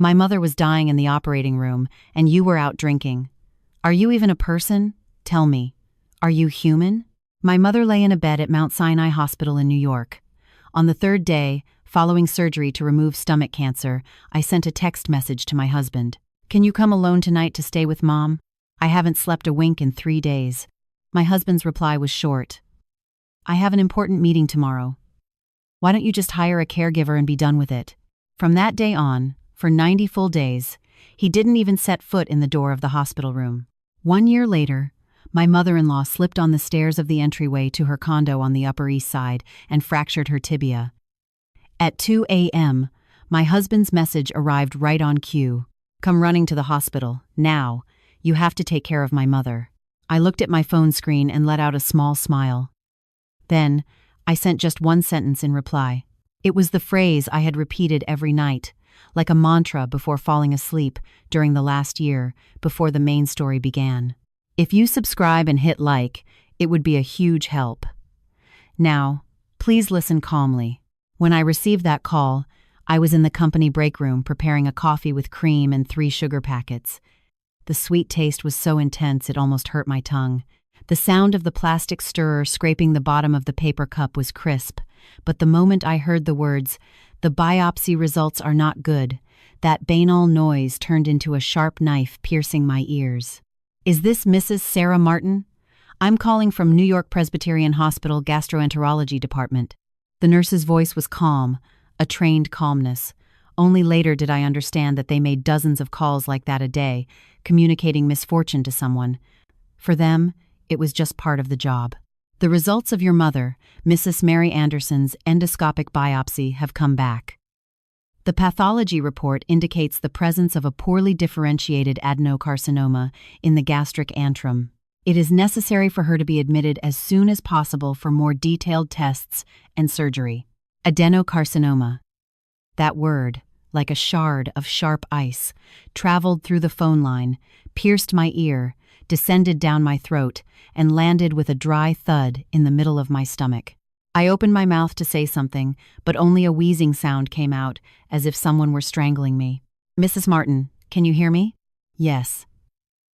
My mother was dying in the operating room, and you were out drinking. Are you even a person? Tell me. Are you human? My mother lay in a bed at Mount Sinai Hospital in New York. On the third day, following surgery to remove stomach cancer, I sent a text message to my husband. Can you come alone tonight to stay with Mom? I haven't slept a wink in 3 days. My husband's reply was short. I have an important meeting tomorrow. Why don't you just hire a caregiver and be done with it? From that day on, for 90 full days, he didn't even set foot in the door of the hospital room. 1 year later, my mother-in-law slipped on the stairs of the entryway to her condo on the Upper East Side and fractured her tibia. At 2 a.m., my husband's message arrived right on cue. Come running to the hospital, now. You have to take care of my mother. I looked at my phone screen and let out a small smile. Then, I sent just one sentence in reply. It was the phrase I had repeated every night, like a mantra before falling asleep during the last year, before the main story began. If you subscribe and hit like, it would be a huge help. Now, please listen calmly. When I received that call, I was in the company break room preparing a coffee with cream and 3 sugar packets. The sweet taste was so intense it almost hurt my tongue. The sound of the plastic stirrer scraping the bottom of the paper cup was crisp, but the moment I heard the words, "The biopsy results are not good," that banal noise turned into a sharp knife piercing my ears. Is this Mrs. Sarah Martin? I'm calling from New York Presbyterian Hospital Gastroenterology Department. The nurse's voice was calm, a trained calmness. Only later did I understand that they made dozens of calls like that a day, communicating misfortune to someone. For them, it was just part of the job. The results of your mother, Mrs. Mary Anderson's endoscopic biopsy, have come back. The pathology report indicates the presence of a poorly differentiated adenocarcinoma in the gastric antrum. It is necessary for her to be admitted as soon as possible for more detailed tests and surgery. Adenocarcinoma. That word, like a shard of sharp ice, traveled through the phone line, pierced my ear, descended down my throat, and landed with a dry thud in the middle of my stomach. I opened my mouth to say something, but only a wheezing sound came out, as if someone were strangling me. Mrs. Martin, can you hear me? Yes.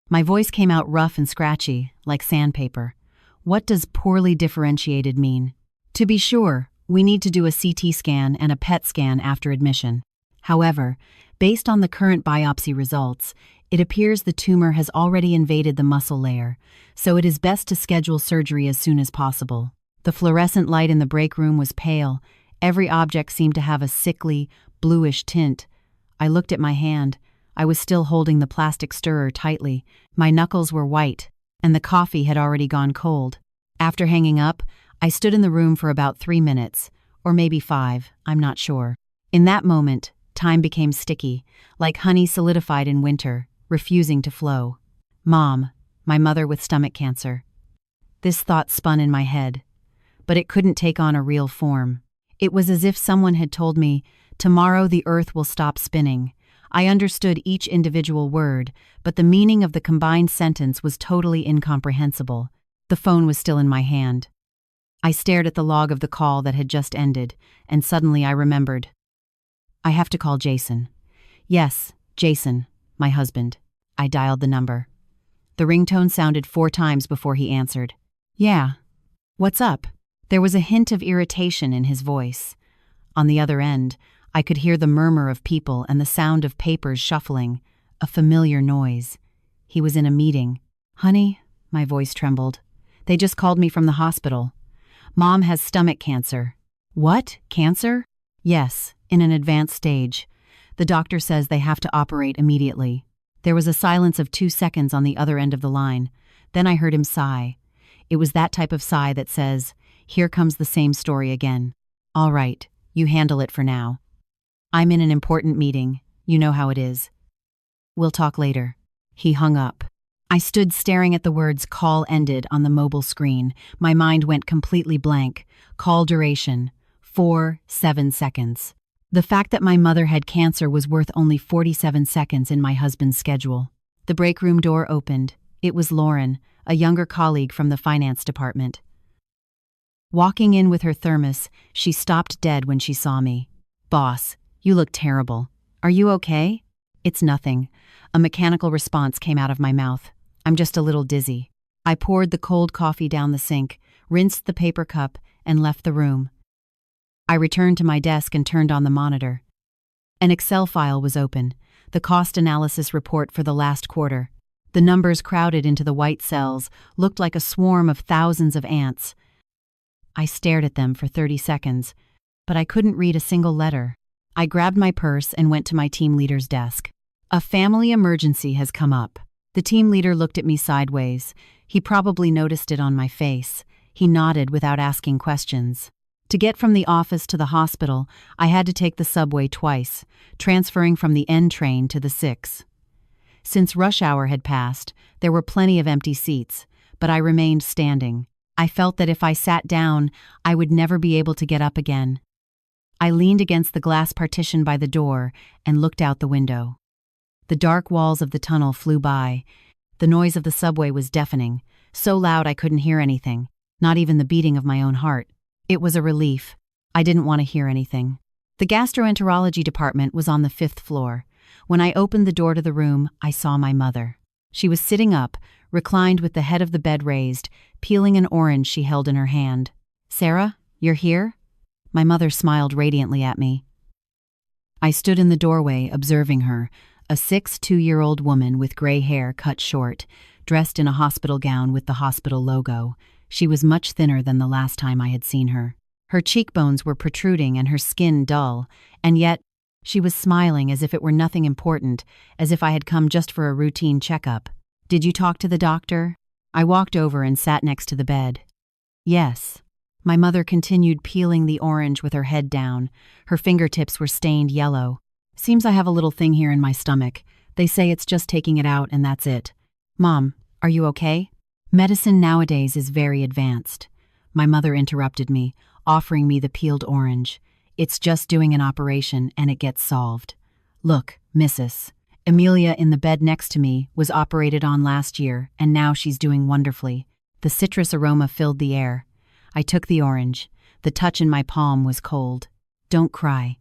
My voice came out rough and scratchy, like sandpaper. What does poorly differentiated mean? To be sure, we need to do a CT scan and a PET scan after admission. However, based on the current biopsy results, it appears the tumor has already invaded the muscle layer, so it is best to schedule surgery as soon as possible. The fluorescent light in the break room was pale. Every object seemed to have a sickly, bluish tint. I looked at my hand. I was still holding the plastic stirrer tightly. My knuckles were white, and the coffee had already gone cold. After hanging up, I stood in the room for about 3 minutes, or maybe 5, I'm not sure. In that moment, time became sticky, like honey solidified in winter, refusing to flow. Mom, my mother with stomach cancer. This thought spun in my head, but it couldn't take on a real form. It was as if someone had told me, tomorrow the earth will stop spinning. I understood each individual word, but the meaning of the combined sentence was totally incomprehensible. The phone was still in my hand. I stared at the log of the call that had just ended, and suddenly I remembered. I have to call Jason. Yes, Jason, my husband. I dialed the number. The ringtone sounded 4 times before he answered. Yeah. What's up? There was a hint of irritation in his voice. On the other end, I could hear the murmur of people and the sound of papers shuffling, a familiar noise. He was in a meeting. Honey, my voice trembled. They just called me from the hospital. Mom has stomach cancer. What? Cancer? Yes, in an advanced stage. The doctor says they have to operate immediately. There was a silence of 2 seconds on the other end of the line. Then I heard him sigh. It was that type of sigh that says, "Here comes the same story again. All right, you handle it for now. I'm in an important meeting. You know how it is. We'll talk later." He hung up. I stood staring at the words "call ended" on the mobile screen. My mind went completely blank. Call duration, 47 seconds. The fact that my mother had cancer was worth only 47 seconds in my husband's schedule. The break room door opened. It was Lauren, a younger colleague from the finance department. Walking in with her thermos, she stopped dead when she saw me. "Boss, you look terrible. Are you okay?" It's nothing. A mechanical response came out of my mouth. I'm just a little dizzy. I poured the cold coffee down the sink, rinsed the paper cup, and left the room. I returned to my desk and turned on the monitor. An Excel file was open, the cost analysis report for the last quarter. The numbers crowded into the white cells looked like a swarm of thousands of ants. I stared at them for 30 seconds, but I couldn't read a single letter. I grabbed my purse and went to my team leader's desk. A family emergency has come up. The team leader looked at me sideways. He probably noticed it on my face. He nodded without asking questions. To get from the office to the hospital, I had to take the subway twice, transferring from the N train to the 6. Since rush hour had passed, there were plenty of empty seats, but I remained standing. I felt that if I sat down, I would never be able to get up again. I leaned against the glass partition by the door and looked out the window. The dark walls of the tunnel flew by. The noise of the subway was deafening, so loud I couldn't hear anything, not even the beating of my own heart. It was a relief. I didn't want to hear anything. The gastroenterology department was on the 5th floor. When I opened the door to the room, I saw my mother. She was sitting up, reclined with the head of the bed raised, peeling an orange she held in her hand. "Sarah, you're here?" My mother smiled radiantly at me. I stood in the doorway, observing her, a 62-year-old woman with gray hair cut short, dressed in a hospital gown with the hospital logo. She was much thinner than the last time I had seen her. Her cheekbones were protruding and her skin dull, and yet she was smiling as if it were nothing important, as if I had come just for a routine checkup. "Did you talk to the doctor?" I walked over and sat next to the bed. "Yes." My mother continued peeling the orange with her head down. Her fingertips were stained yellow. "Seems I have a little thing here in my stomach. They say it's just taking it out and that's it." "Mom, are you okay?" "Medicine nowadays is very advanced." My mother interrupted me, offering me the peeled orange. "It's just doing an operation and it gets solved. Look, Mrs. Amelia in the bed next to me was operated on last year and now she's doing wonderfully." The citrus aroma filled the air. I took the orange. The touch in my palm was cold. "Don't cry."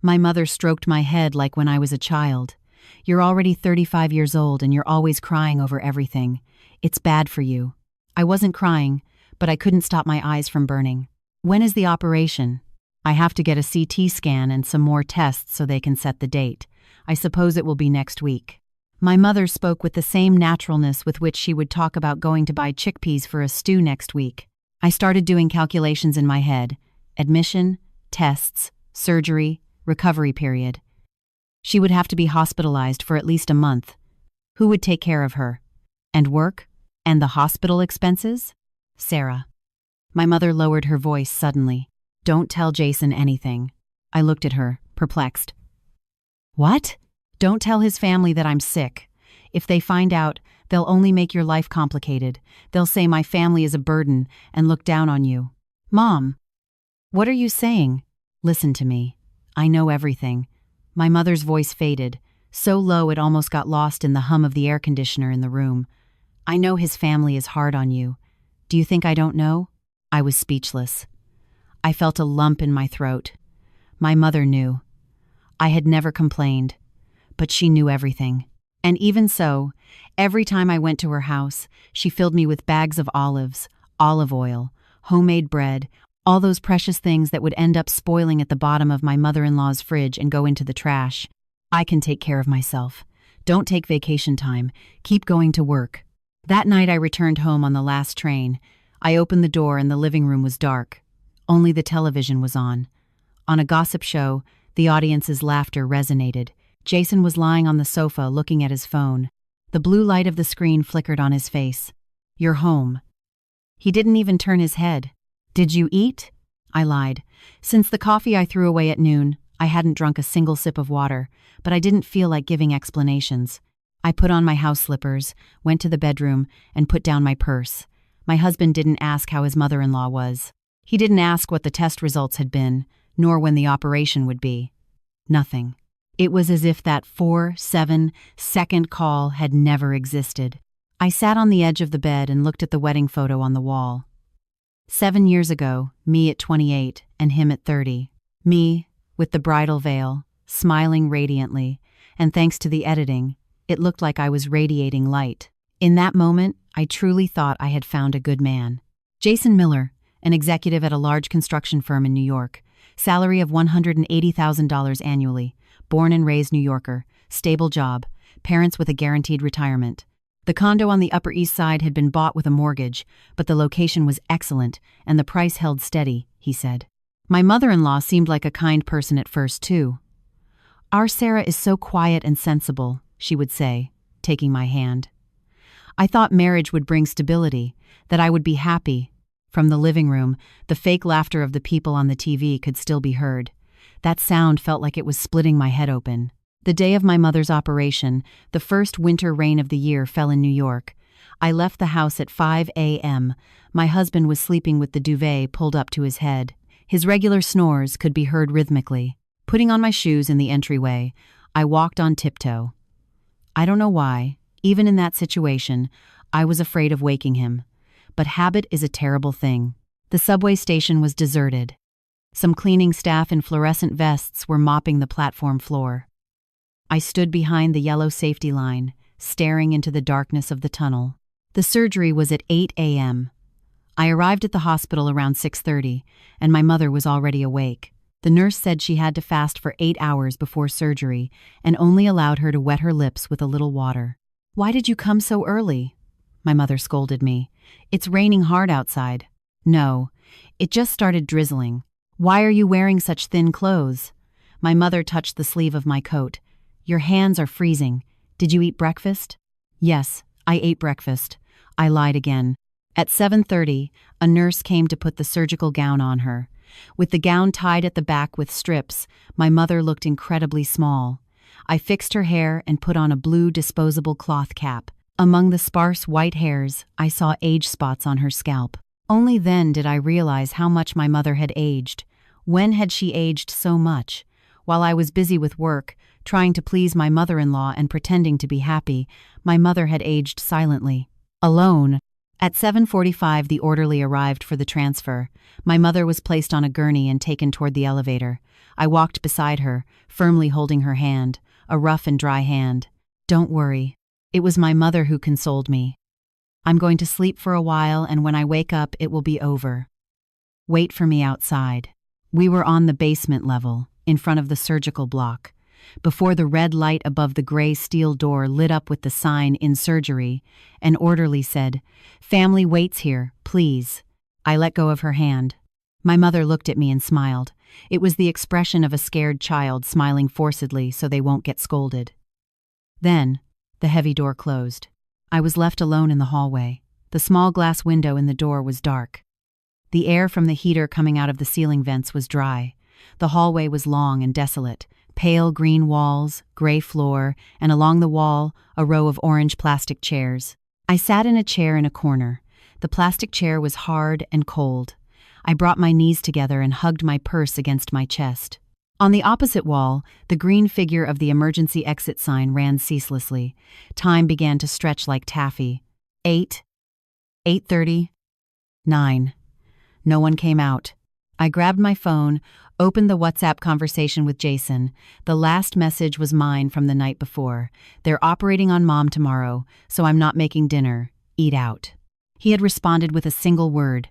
My mother stroked my head like when I was a child. "You're already 35 years old and you're always crying over everything. It's bad for you." I wasn't crying, but I couldn't stop my eyes from burning. "When is the operation?" "I have to get a CT scan and some more tests so they can set the date. I suppose it will be next week." My mother spoke with the same naturalness with which she would talk about going to buy chickpeas for a stew next week. I started doing calculations in my head. Admission, tests, surgery, recovery period. She would have to be hospitalized for at least a month. Who would take care of her? And work? And the hospital expenses? Sarah. My mother lowered her voice suddenly. "Don't tell Jason anything." I looked at her, perplexed. "What?" "Don't tell his family that I'm sick. If they find out, they'll only make your life complicated. They'll say my family is a burden and look down on you." "Mom, what are you saying?" "Listen to me. I know everything." My mother's voice faded, so low it almost got lost in the hum of the air conditioner in the room. "I know his family is hard on you. Do you think I don't know?" I was speechless. I felt a lump in my throat. My mother knew. I had never complained, but she knew everything. And even so, every time I went to her house, she filled me with bags of olives, olive oil, homemade bread, all those precious things that would end up spoiling at the bottom of my mother-in-law's fridge and go into the trash. "I can take care of myself. Don't take vacation time. Keep going to work." That night I returned home on the last train. I opened the door and the living room was dark. Only the television was on. On a gossip show, the audience's laughter resonated. Jason was lying on the sofa looking at his phone. The blue light of the screen flickered on his face. "You're home." He didn't even turn his head. "Did you eat?" I lied. Since the coffee I threw away at noon, I hadn't drunk a single sip of water, but I didn't feel like giving explanations. I put on my house slippers, went to the bedroom, and put down my purse. My husband didn't ask how his mother-in-law was. He didn't ask what the test results had been, nor when the operation would be. Nothing. It was as if that 4-7-second call had never existed. I sat on the edge of the bed and looked at the wedding photo on the wall. 7 years ago, me at 28 and him at 30. Me, with the bridal veil, smiling radiantly, and thanks to the editing, it looked like I was radiating light. In that moment, I truly thought I had found a good man. Jason Miller, an executive at a large construction firm in New York, salary of $180,000 annually, born and raised New Yorker, stable job, parents with a guaranteed retirement. The condo on the Upper East Side had been bought with a mortgage, but the location was excellent and the price held steady, he said. My mother-in-law seemed like a kind person at first, too. "Our Sarah is so quiet and sensible," she would say, taking my hand. I thought marriage would bring stability, that I would be happy. From the living room, the fake laughter of the people on the TV could still be heard. That sound felt like it was splitting my head open. The day of my mother's operation, the first winter rain of the year, fell in New York. I left the house at 5 a.m. My husband was sleeping with the duvet pulled up to his head. His regular snores could be heard rhythmically. Putting on my shoes in the entryway, I walked on tiptoe. I don't know why, even in that situation, I was afraid of waking him. But habit is a terrible thing. The subway station was deserted. Some cleaning staff in fluorescent vests were mopping the platform floor. I stood behind the yellow safety line, staring into the darkness of the tunnel. The surgery was at 8 a.m. I arrived at the hospital around 6:30, and my mother was already awake. The nurse said she had to fast for 8 hours before surgery and only allowed her to wet her lips with a little water. "Why did you come so early?" My mother scolded me. "It's raining hard outside." "No, it just started drizzling." "Why are you wearing such thin clothes?" My mother touched the sleeve of my coat. "Your hands are freezing. Did you eat breakfast?" "Yes, I ate breakfast." I lied again. At 7:30, a nurse came to put the surgical gown on her. With the gown tied at the back with strips, my mother looked incredibly small. I fixed her hair and put on a blue disposable cloth cap. Among the sparse white hairs, I saw age spots on her scalp. Only then did I realize how much my mother had aged. When had she aged so much? While I was busy with work, trying to please my mother-in-law and pretending to be happy, my mother had aged silently. Alone. At 7:45, the orderly arrived for the transfer. My mother was placed on a gurney and taken toward the elevator. I walked beside her, firmly holding her hand, a rough and dry hand. "Don't worry." It was my mother who consoled me. "I'm going to sleep for a while, and when I wake up, it will be over. Wait for me outside." We were on the basement level, in front of the surgical block. Before the red light above the gray steel door lit up with the sign "In Surgery," an orderly said, "Family waits here, please." I let go of her hand. My mother looked at me and smiled. It was the expression of a scared child smiling forcedly so they won't get scolded. Then, the heavy door closed. I was left alone in the hallway. The small glass window in the door was dark. The air from the heater coming out of the ceiling vents was dry. The hallway was long and desolate. Pale green walls, gray floor, and along the wall, a row of orange plastic chairs. I sat in a chair in a corner. The plastic chair was hard and cold. I brought my knees together and hugged my purse against my chest. On the opposite wall, the green figure of the emergency exit sign ran ceaselessly. Time began to stretch like taffy. 8, 8:30, 9. No one came out. I grabbed my phone, opened the WhatsApp conversation with Jason. The last message was mine from the night before. "They're operating on Mom tomorrow, so I'm not making dinner. Eat out." He had responded with a single word,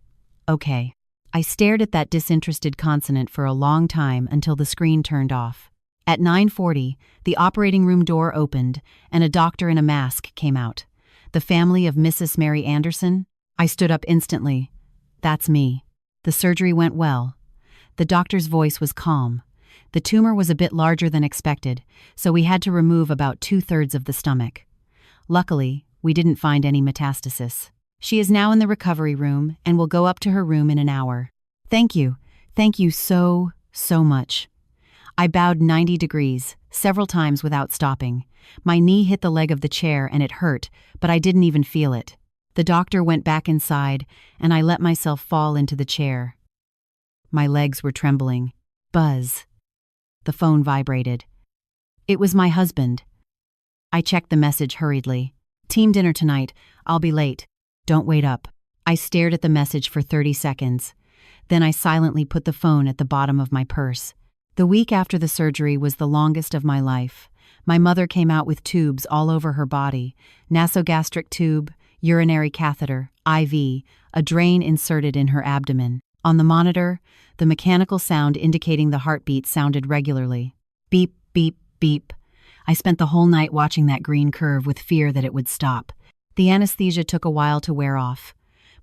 "Okay." I stared at that disinterested consonant for a long time until the screen turned off. At 9:40, the operating room door opened and a doctor in a mask came out. "The family of Mrs. Mary Anderson?" I stood up instantly. "That's me. The surgery went well." The doctor's voice was calm. The tumor was a bit larger than expected, so we had to remove about 2/3 of the stomach. Luckily, we didn't find any metastasis. She is now in the recovery room and will go up to her room in an hour. Thank you so much." I bowed 90 degrees, several times without stopping. My knee hit the leg of the chair and it hurt, but I didn't even feel it. The doctor went back inside, and I let myself fall into the chair. My legs were trembling. Buzz. The phone vibrated. It was my husband. I checked the message hurriedly. "Team dinner tonight. I'll be late. Don't wait up." I stared at the message for 30 seconds. Then I silently put the phone at the bottom of my purse. The week after the surgery was the longest of my life. My mother came out with tubes all over her body: nasogastric tube, urinary catheter, IV, a drain inserted in her abdomen. On the monitor, the mechanical sound indicating the heartbeat sounded regularly. Beep, beep, beep. I spent the whole night watching that green curve with fear that it would stop. The anesthesia took a while to wear off.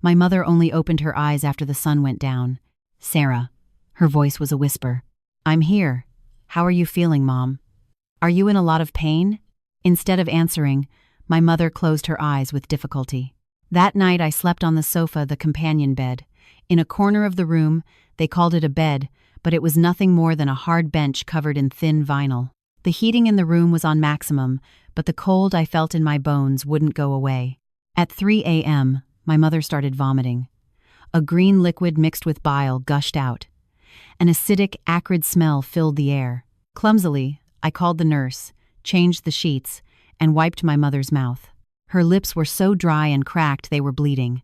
My mother only opened her eyes after the sun went down. "Sarah." Her voice was a whisper. "I'm here. How are you feeling, Mom? Are you in a lot of pain?" Instead of answering, my mother closed her eyes with difficulty. That night I slept on the sofa, the companion bed. In a corner of the room, they called it a bed, but it was nothing more than a hard bench covered in thin vinyl. The heating in the room was on maximum, but the cold I felt in my bones wouldn't go away. At 3 a.m., my mother started vomiting. A green liquid mixed with bile gushed out. An acidic, acrid smell filled the air. Clumsily, I called the nurse, changed the sheets, and wiped my mother's mouth. Her lips were so dry and cracked they were bleeding.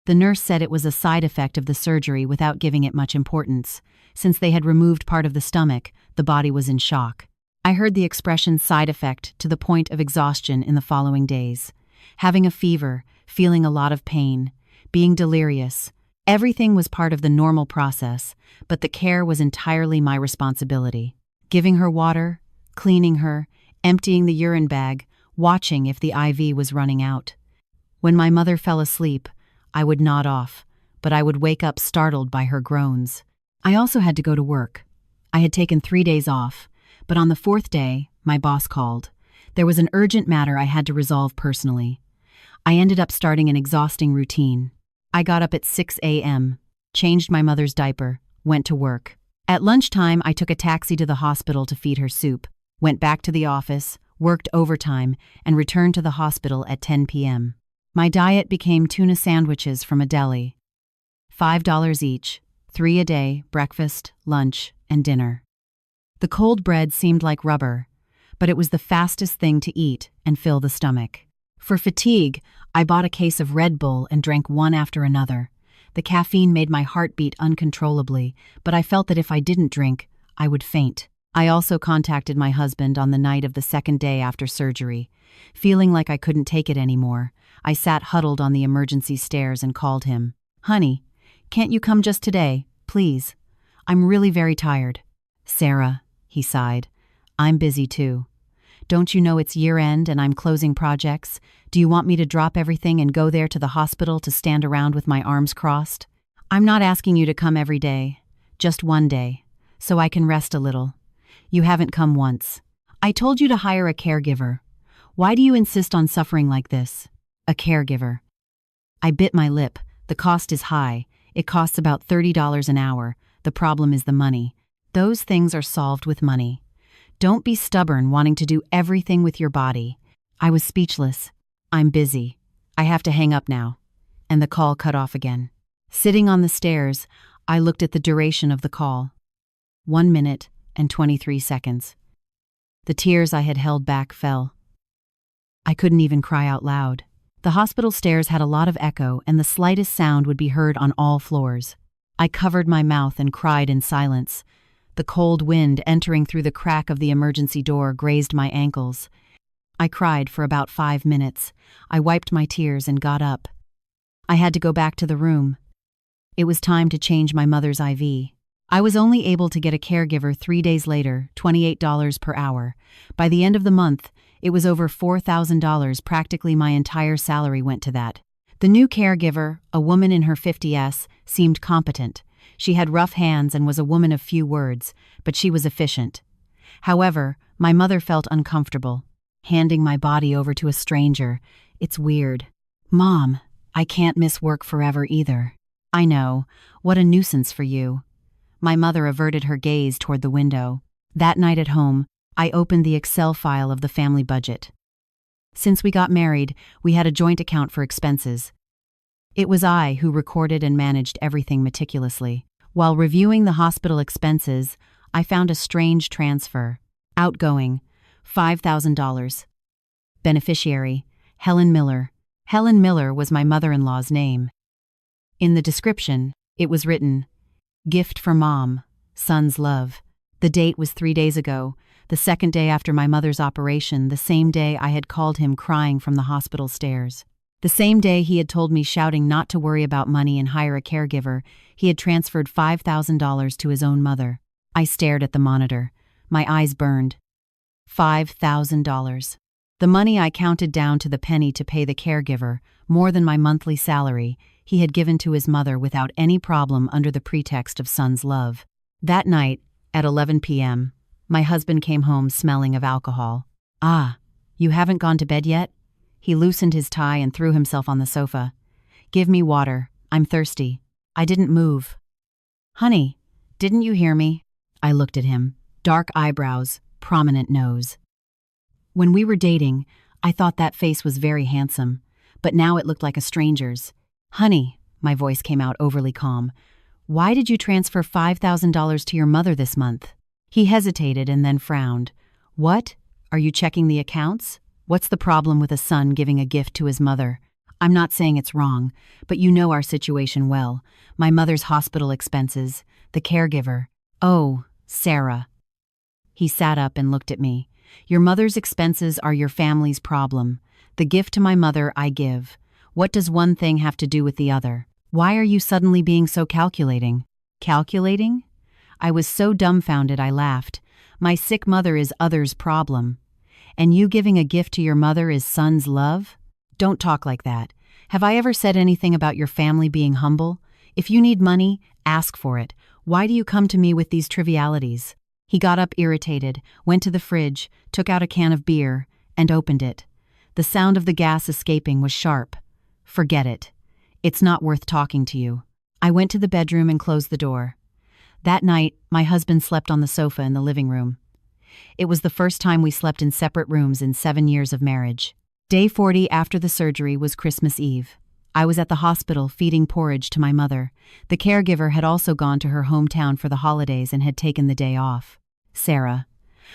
The nurse said it was a side effect of the surgery without giving it much importance. Since they had removed part of the stomach, the body was in shock. I heard the expression side effect to the point of exhaustion in the following days. Having a fever, feeling a lot of pain, being delirious. Everything was part of the normal process, but the care was entirely my responsibility. Giving her water, cleaning her, emptying the urine bag, watching if the IV was running out. When my mother fell asleep, I would nod off, but I would wake up startled by her groans. I also had to go to work. I had taken 3 days off, but on the 4th day, my boss called. There was an urgent matter I had to resolve personally. I ended up starting an exhausting routine. I got up at 6 a.m., changed my mother's diaper, went to work. At lunchtime, I took a taxi to the hospital to feed her soup, went back to the office, worked overtime, and returned to the hospital at 10 p.m. My diet became tuna sandwiches from a deli. $5 each, 3 a day, breakfast, lunch, and dinner. The cold bread seemed like rubber, but it was the fastest thing to eat and fill the stomach. For fatigue, I bought a case of Red Bull and drank one after another. The caffeine made my heart beat uncontrollably, but I felt that if I didn't drink, I would faint. I also contacted my husband on the night of the 2nd day after surgery. Feeling like I couldn't take it anymore, I sat huddled on the emergency stairs and called him. "Honey, can't you come just today, please? I'm really very tired." "Sarah," he sighed, "I'm busy too. Don't you know it's year-end and I'm closing projects? Do you want me to drop everything and go there to the hospital to stand around with my arms crossed? I'm not asking you to come every day, just one day, so I can rest a little. You haven't come once. I told you to hire a caregiver. Why do you insist on suffering like this?" "A caregiver." I bit my lip. The cost is high. It costs about $30 an hour. The problem is the money. Those things are solved with money. Don't be stubborn wanting to do everything with your body. I was speechless. "I'm busy. I have to hang up now." And the call cut off again. Sitting on the stairs, I looked at the duration of the call. 1 minute and 23 seconds. The tears I had held back fell. I couldn't even cry out loud. The hospital stairs had a lot of echo, and the slightest sound would be heard on all floors. I covered my mouth and cried in silence. The cold wind entering through the crack of the emergency door grazed my ankles. I cried for about 5 minutes. I wiped my tears and got up. I had to go back to the room. It was time to change my mother's IV. I was only able to get a caregiver 3 days later, $28 per hour. By the end of the month, it was over $4,000. Practically my entire salary went to that. The new caregiver, a woman in her 50s, seemed competent. She had rough hands and was a woman of few words, but she was efficient. However, my mother felt uncomfortable. Handing my body over to a stranger, it's weird. "Mom, I can't miss work forever either." "I know. What a nuisance for you." My mother averted her gaze toward the window. That night at home, I opened the Excel file of the family budget. Since we got married, we had a joint account for expenses. It was I who recorded and managed everything meticulously. While reviewing the hospital expenses, I found a strange transfer. Outgoing, $5,000. Beneficiary, Helen Miller. Helen Miller was my mother-in-law's name. In the description, it was written, "Gift for Mom, son's love." The date was 3 days ago. The second day after my mother's operation, the same day I had called him crying from the hospital stairs. The same day he had told me shouting not to worry about money and hire a caregiver, he had transferred $5,000 to his own mother. I stared at the monitor. My eyes burned. $5,000. The money I counted down to the penny to pay the caregiver, more than my monthly salary, he had given to his mother without any problem under the pretext of son's love. That night, at 11 p.m., my husband came home smelling of alcohol. "Ah, you haven't gone to bed yet?" He loosened his tie and threw himself on the sofa. "Give me water. I'm thirsty." I didn't move. "Honey, didn't you hear me?" I looked at him. Dark eyebrows, prominent nose. When we were dating, I thought that face was very handsome, but now it looked like a stranger's. "Honey," my voice came out overly calm, "why did you transfer $5,000 to your mother this month?" He hesitated and then frowned. "What? Are you checking the accounts? What's the problem with a son giving a gift to his mother? I'm not saying it's wrong, but you know our situation well. My mother's hospital expenses, the caregiver." "Oh, Sarah." He sat up and looked at me. "Your mother's expenses are your family's problem. The gift to my mother I give. What does one thing have to do with the other? Why are you suddenly being so calculating?" "Calculating?" I was so dumbfounded I laughed. "My sick mother is others' problem. And you giving a gift to your mother is son's love? Don't talk like that. Have I ever said anything about your family being humble? If you need money, ask for it. Why do you come to me with these trivialities?" He got up irritated, went to the fridge, took out a can of beer, and opened it. The sound of the gas escaping was sharp. "Forget it. It's not worth talking to you." I went to the bedroom and closed the door. That night, my husband slept on the sofa in the living room. It was the first time we slept in separate rooms in 7 years of marriage. Day 40 after the surgery was Christmas Eve. I was at the hospital feeding porridge to my mother. The caregiver had also gone to her hometown for the holidays and had taken the day off. Sarah.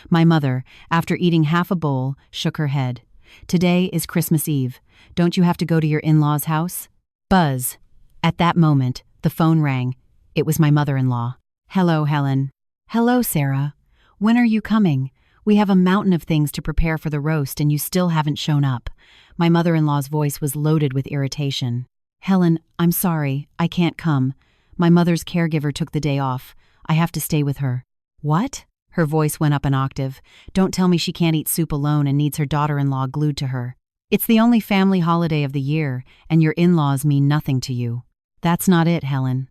My mother, after eating half a bowl, shook her head. "Today is Christmas Eve. Don't you have to go to your in-laws' house?" Buzz. At that moment, the phone rang. It was my mother-in-law. "Hello, Helen." "Hello, Sarah. When are you coming? We have a mountain of things to prepare for the roast and you still haven't shown up." My mother-in-law's voice was loaded with irritation. "Helen, I'm sorry. I can't come. My mother's caregiver took the day off. I have to stay with her." "What?" Her voice went up an octave. "Don't tell me she can't eat soup alone and needs her daughter-in-law glued to her. It's the only family holiday of the year, and your in-laws mean nothing to you." "That's not it, Helen.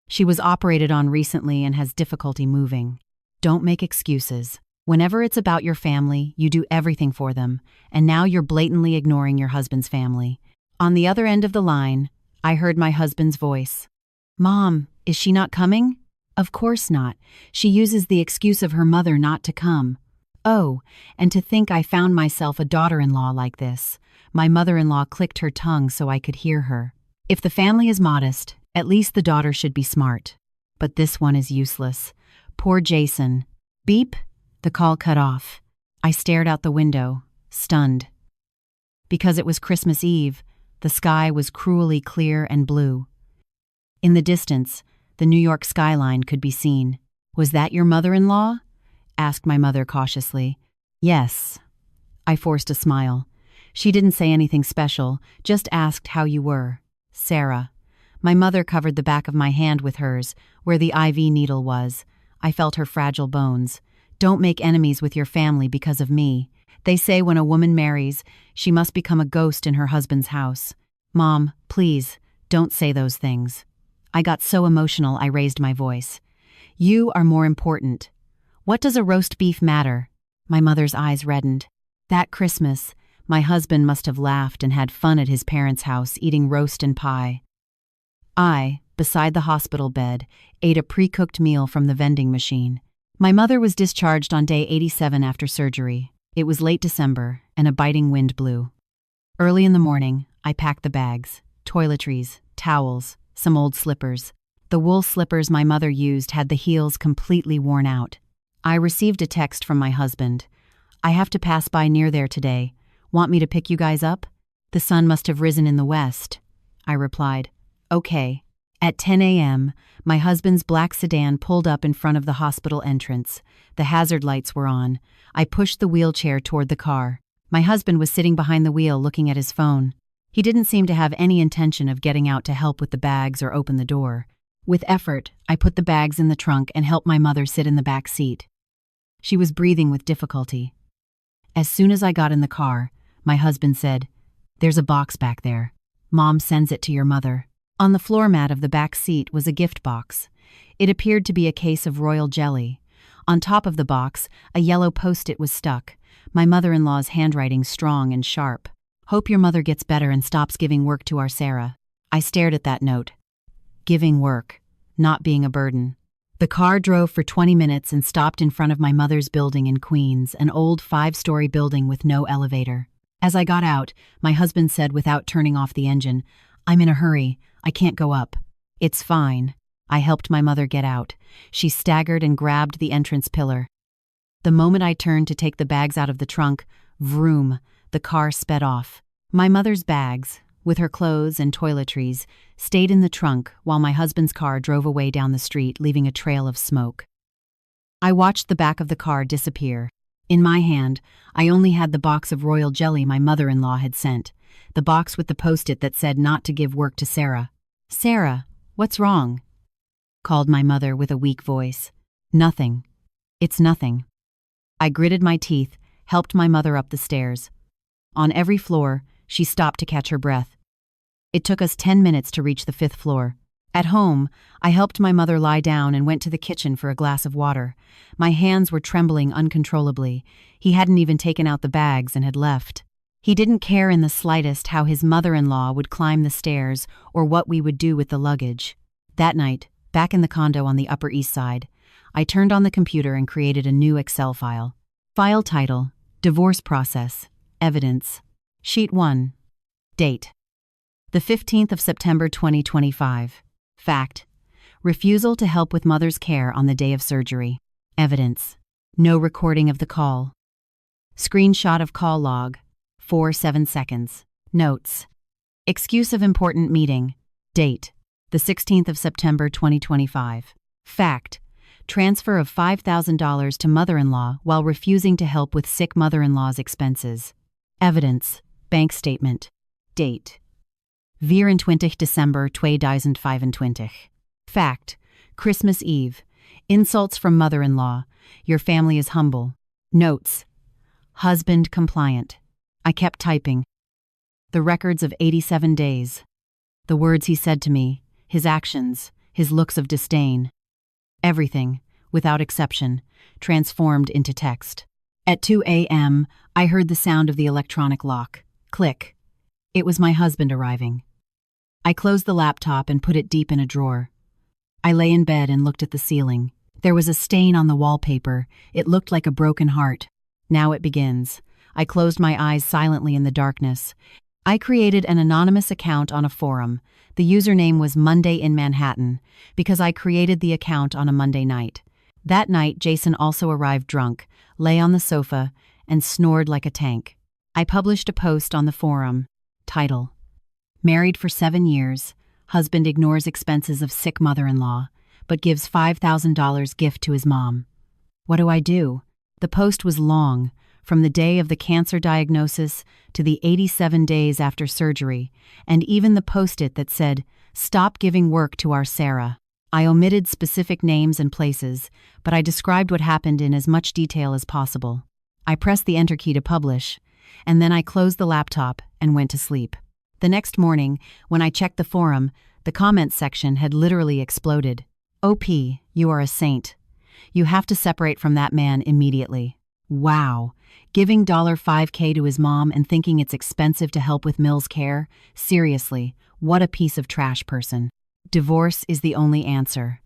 She was operated on recently and has difficulty moving." "Don't make excuses. Whenever it's about your family, you do everything for them, and now you're blatantly ignoring your husband's family." On the other end of the line, I heard my husband's voice. "Mom, is she not coming?" "Of course not. She uses the excuse of her mother not to come." "Oh, and to think I found myself a daughter-in-law like this." My mother-in-law clicked her tongue so I could hear her. "If the family is modest, at least the daughter should be smart. But this one is useless. Poor Jason." Beep. The call cut off. I stared out the window, stunned. Because it was Christmas Eve, the sky was cruelly clear and blue. In the distance, the New York skyline could be seen. "Was that your mother-in-law?" asked my mother cautiously. "Yes." I forced a smile. She didn't say anything special, just asked how you were. "Sarah." My mother covered the back of my hand with hers, where the IV needle was. I felt her fragile bones. "Don't make enemies with your family because of me. They say when a woman marries, she must become a ghost in her husband's house." "Mom, please, don't say those things." I got so emotional I raised my voice. "You are more important. What does a roast beef matter?" My mother's eyes reddened. That Christmas, my husband must have laughed and had fun at his parents' house eating roast and pie. I, beside the hospital bed, ate a pre-cooked meal from the vending machine. My mother was discharged on day 87 after surgery. It was late December, and a biting wind blew. Early in the morning, I packed the bags, toiletries, towels, some old slippers. The wool slippers my mother used had the heels completely worn out. I received a text from my husband. "I have to pass by near there today. Want me to pick you guys up?" "The sun must have risen in the west." I replied, "Okay." At 10 a.m., my husband's black sedan pulled up in front of the hospital entrance. The hazard lights were on. I pushed the wheelchair toward the car. My husband was sitting behind the wheel looking at his phone. He didn't seem to have any intention of getting out to help with the bags or open the door. With effort, I put the bags in the trunk and helped my mother sit in the back seat. She was breathing with difficulty. As soon as I got in the car, my husband said, "There's a box back there. Mom sends it to your mother." On the floor mat of the back seat was a gift box. It appeared to be a case of royal jelly. On top of the box, a yellow post-it was stuck, my mother-in-law's handwriting strong and sharp. "Hope your mother gets better and stops giving work to our Sarah." I stared at that note. Giving work, not being a burden. The car drove for 20 minutes and stopped in front of my mother's building in Queens, an old 5-story building with no elevator. As I got out, my husband said without turning off the engine, "I'm in a hurry. I can't go up." "It's fine." I helped my mother get out. She staggered and grabbed the entrance pillar. The moment I turned to take the bags out of the trunk, vroom, the car sped off. My mother's bags, with her clothes and toiletries, stayed in the trunk while my husband's car drove away down the street, leaving a trail of smoke. I watched the back of the car disappear. In my hand, I only had the box of royal jelly my mother-in-law had sent, the box with the post-it that said not to give work to Sarah. "Sarah, what's wrong?" called my mother with a weak voice. "Nothing. It's nothing." I gritted my teeth, helped my mother up the stairs. On every floor, she stopped to catch her breath. It took us 10 minutes to reach the 5th floor. At home, I helped my mother lie down and went to the kitchen for a glass of water. My hands were trembling uncontrollably. He hadn't even taken out the bags and had left. He didn't care in the slightest how his mother-in-law would climb the stairs or what we would do with the luggage. That night, back in the condo on the Upper East Side, I turned on the computer and created a new Excel file. File title: Divorce Process. Evidence. Sheet 1. Date: the 15th of September 2025. Fact: refusal to help with mother's care on the day of surgery. Evidence: no recording of the call. Screenshot of call log, 4:07 seconds. Notes: excuse of important meeting. Date: the 16th of September 2025. Fact: transfer of $5,000 to mother-in-law while refusing to help with sick mother-in-law's expenses. Evidence: bank statement. Date: 24 December 2025. Fact: Christmas Eve. Insults from mother-in-law. Your family is humble. Notes: husband compliant. I kept typing. The records of 87 days. The words he said to me, his actions, his looks of disdain. Everything, without exception, transformed into text. At 2 a.m., I heard the sound of the electronic lock. Click. It was my husband arriving. I closed the laptop and put it deep in a drawer. I lay in bed and looked at the ceiling. There was a stain on the wallpaper. It looked like a broken heart. Now it begins. I closed my eyes silently in the darkness. I created an anonymous account on a forum. The username was Monday in Manhattan, because I created the account on a Monday night. That night, Jason also arrived drunk, lay on the sofa, and snored like a tank. I published a post on the forum. Title: Married for 7 years, husband ignores expenses of sick mother-in-law, but gives $5,000 gift to his mom. What do I do? The post was long, from the day of the cancer diagnosis to the 87 days after surgery, and even the post-it that said, "Stop giving work to our Sarah." I omitted specific names and places, but I described what happened in as much detail as possible. I pressed the enter key to publish, and then I closed the laptop and went to sleep. The next morning, when I checked the forum, the comments section had literally exploded. "OP, you are a saint. You have to separate from that man immediately." Wow. Giving $5K to his mom and thinking it's expensive to help with Mill's care? Seriously, what a piece of trash person. Divorce is the only answer.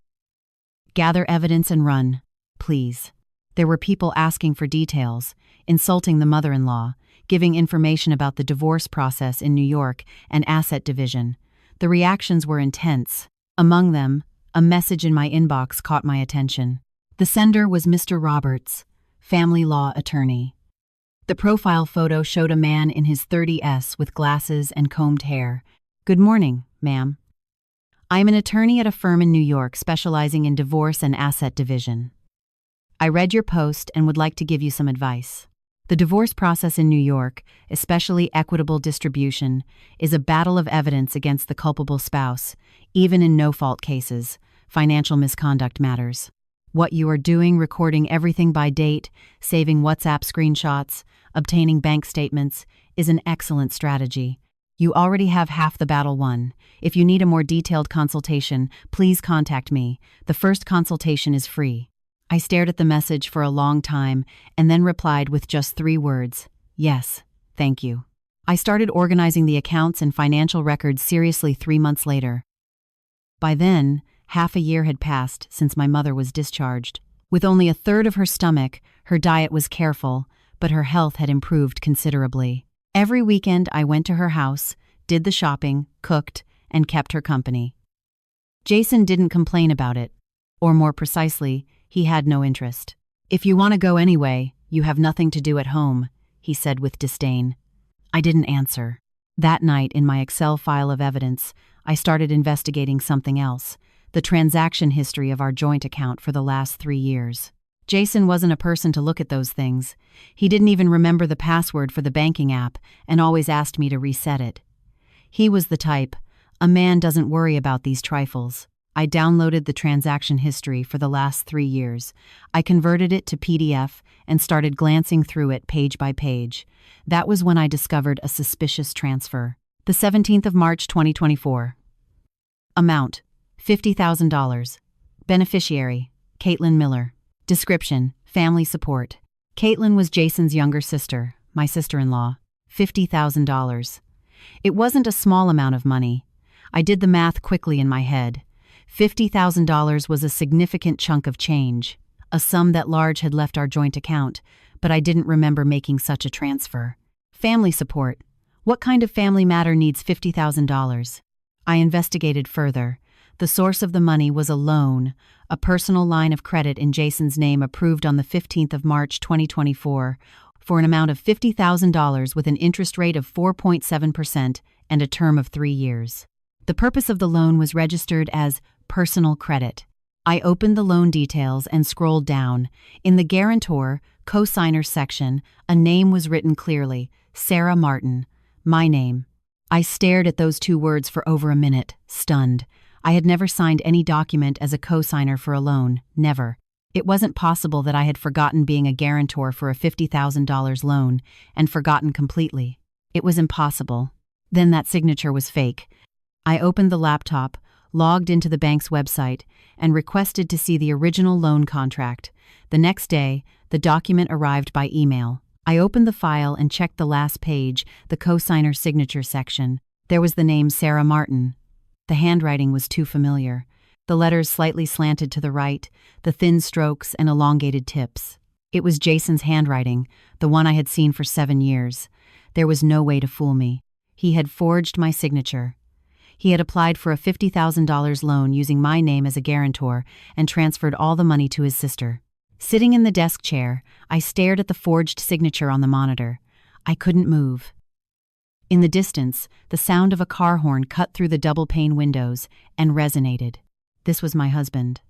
Gather evidence and run, please. There were people asking for details, insulting the mother-in-law, giving information about the divorce process in New York and asset division. The reactions were intense. Among them, a message in my inbox caught my attention. The sender was Mr. Roberts, family law attorney. The profile photo showed a man in his 30s with glasses and combed hair. "Good morning, ma'am. I'm an attorney at a firm in New York specializing in divorce and asset division. I read your post and would like to give you some advice. The divorce process in New York, especially equitable distribution, is a battle of evidence against the culpable spouse, even in no-fault cases. Financial misconduct matters. What you are doing, recording everything by date, saving WhatsApp screenshots, obtaining bank statements, is an excellent strategy. You already have half the battle won. If you need a more detailed consultation, please contact me. The first consultation is free. I stared at the message for a long time and then replied with just 3 words: yes, thank you. I started organizing the accounts and financial records seriously 3 months later. By then, half a year had passed since my mother was discharged. With only a third of her stomach, her diet was careful, but her health had improved considerably. Every weekend I went to her house, did the shopping, cooked, and kept her company. Jason didn't complain about it, or more precisely, he had no interest. "If you want to go anyway, you have nothing to do at home," he said with disdain. I didn't answer. That night, in my Excel file of evidence, I started investigating something else: the transaction history of our joint account for the last 3 years. Jason wasn't a person to look at those things. He didn't even remember the password for the banking app and always asked me to reset it. He was the type, a man doesn't worry about these trifles. I downloaded the transaction history for the last 3 years. I converted it to PDF and started glancing through it page by page. That was when I discovered a suspicious transfer. The 17th of March 2024. Amount: $50,000. Beneficiary: Caitlin Miller. Description: family support. Caitlin was Jason's younger sister, my sister-in-law. $50,000. It wasn't a small amount of money. I did the math quickly in my head. $50,000 was a significant chunk of change, a sum that large had left our joint account, but I didn't remember making such a transfer. Family support. What kind of family matter needs $50,000? I investigated further. The source of the money was a loan, a personal line of credit in Jason's name approved on the 15th of March 2024 for an amount of $50,000 with an interest rate of 4.7% and a term of 3 years. The purpose of the loan was registered as personal credit. I opened the loan details and scrolled down. In the guarantor, co-signer section, a name was written clearly: Sarah Martin, my name. I stared at those 2 words for over a minute, stunned. I had never signed any document as a co-signer for a loan, never. It wasn't possible that I had forgotten being a guarantor for a $50,000 loan and forgotten completely. It was impossible. Then that signature was fake. I opened the laptop, logged into the bank's website, and requested to see the original loan contract. The next day, the document arrived by email. I opened the file and checked the last page, the co-signer signature section. There was the name Sarah Martin. The handwriting was too familiar. The letters slightly slanted to the right, the thin strokes and elongated tips. It was Jason's handwriting, the one I had seen for 7 years. There was no way to fool me. He had forged my signature. He had applied for a $50,000 loan using my name as a guarantor and transferred all the money to his sister. Sitting in the desk chair, I stared at the forged signature on the monitor. I couldn't move. In the distance, the sound of a car horn cut through the double-pane windows and resonated. This was my husband.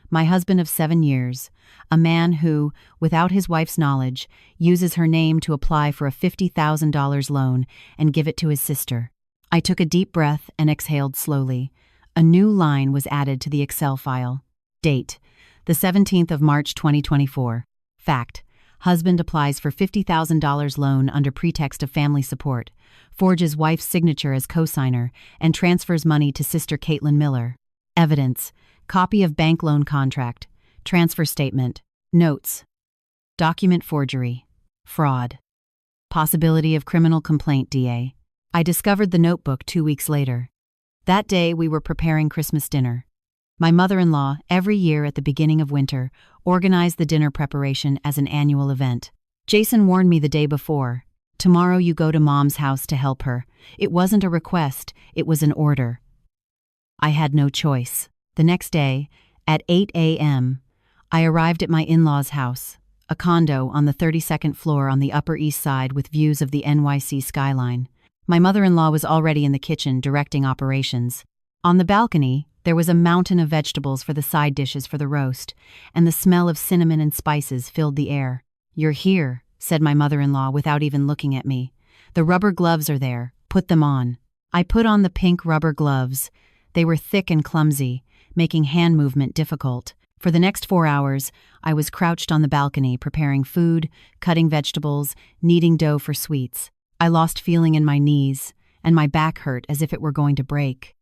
My husband of 7 years, a man who, without his wife's knowledge, uses her name to apply for a $50,000 loan and give it to his sister. I took a deep breath and exhaled slowly. A new line was added to the Excel file. Date: the 17th of March 2024. Fact: husband applies for $50,000 loan under pretext of family support, forges wife's signature as co-signer, and transfers money to sister Caitlin Miller. Evidence: copy of bank loan contract, transfer statement, notes. Document forgery. Fraud. Possibility of criminal complaint, DA. I discovered the notebook 2 weeks later. That day we were preparing Christmas dinner. My mother-in-law, every year at the beginning of winter, organized the dinner preparation as an annual event. Jason warned me the day before, "Tomorrow you go to Mom's house to help her." It wasn't a request, it was an order. I had no choice. The next day, at 8 a.m., I arrived at my in-laws' house, a condo on the 32nd floor on the Upper East Side with views of the NYC skyline. My mother-in-law was already in the kitchen directing operations. On the balcony, There was a mountain of vegetables for the side dishes for the roast, and the smell of cinnamon and spices filled the air. "You're here," said my mother-in-law without even looking at me. "The rubber gloves are there. Put them on." I put on the pink rubber gloves. They were thick and clumsy, making hand movement difficult. For the next 4 hours, I was crouched on the balcony preparing food, cutting vegetables, kneading dough for sweets. I lost feeling in my knees, and my back hurt as if it were going to break.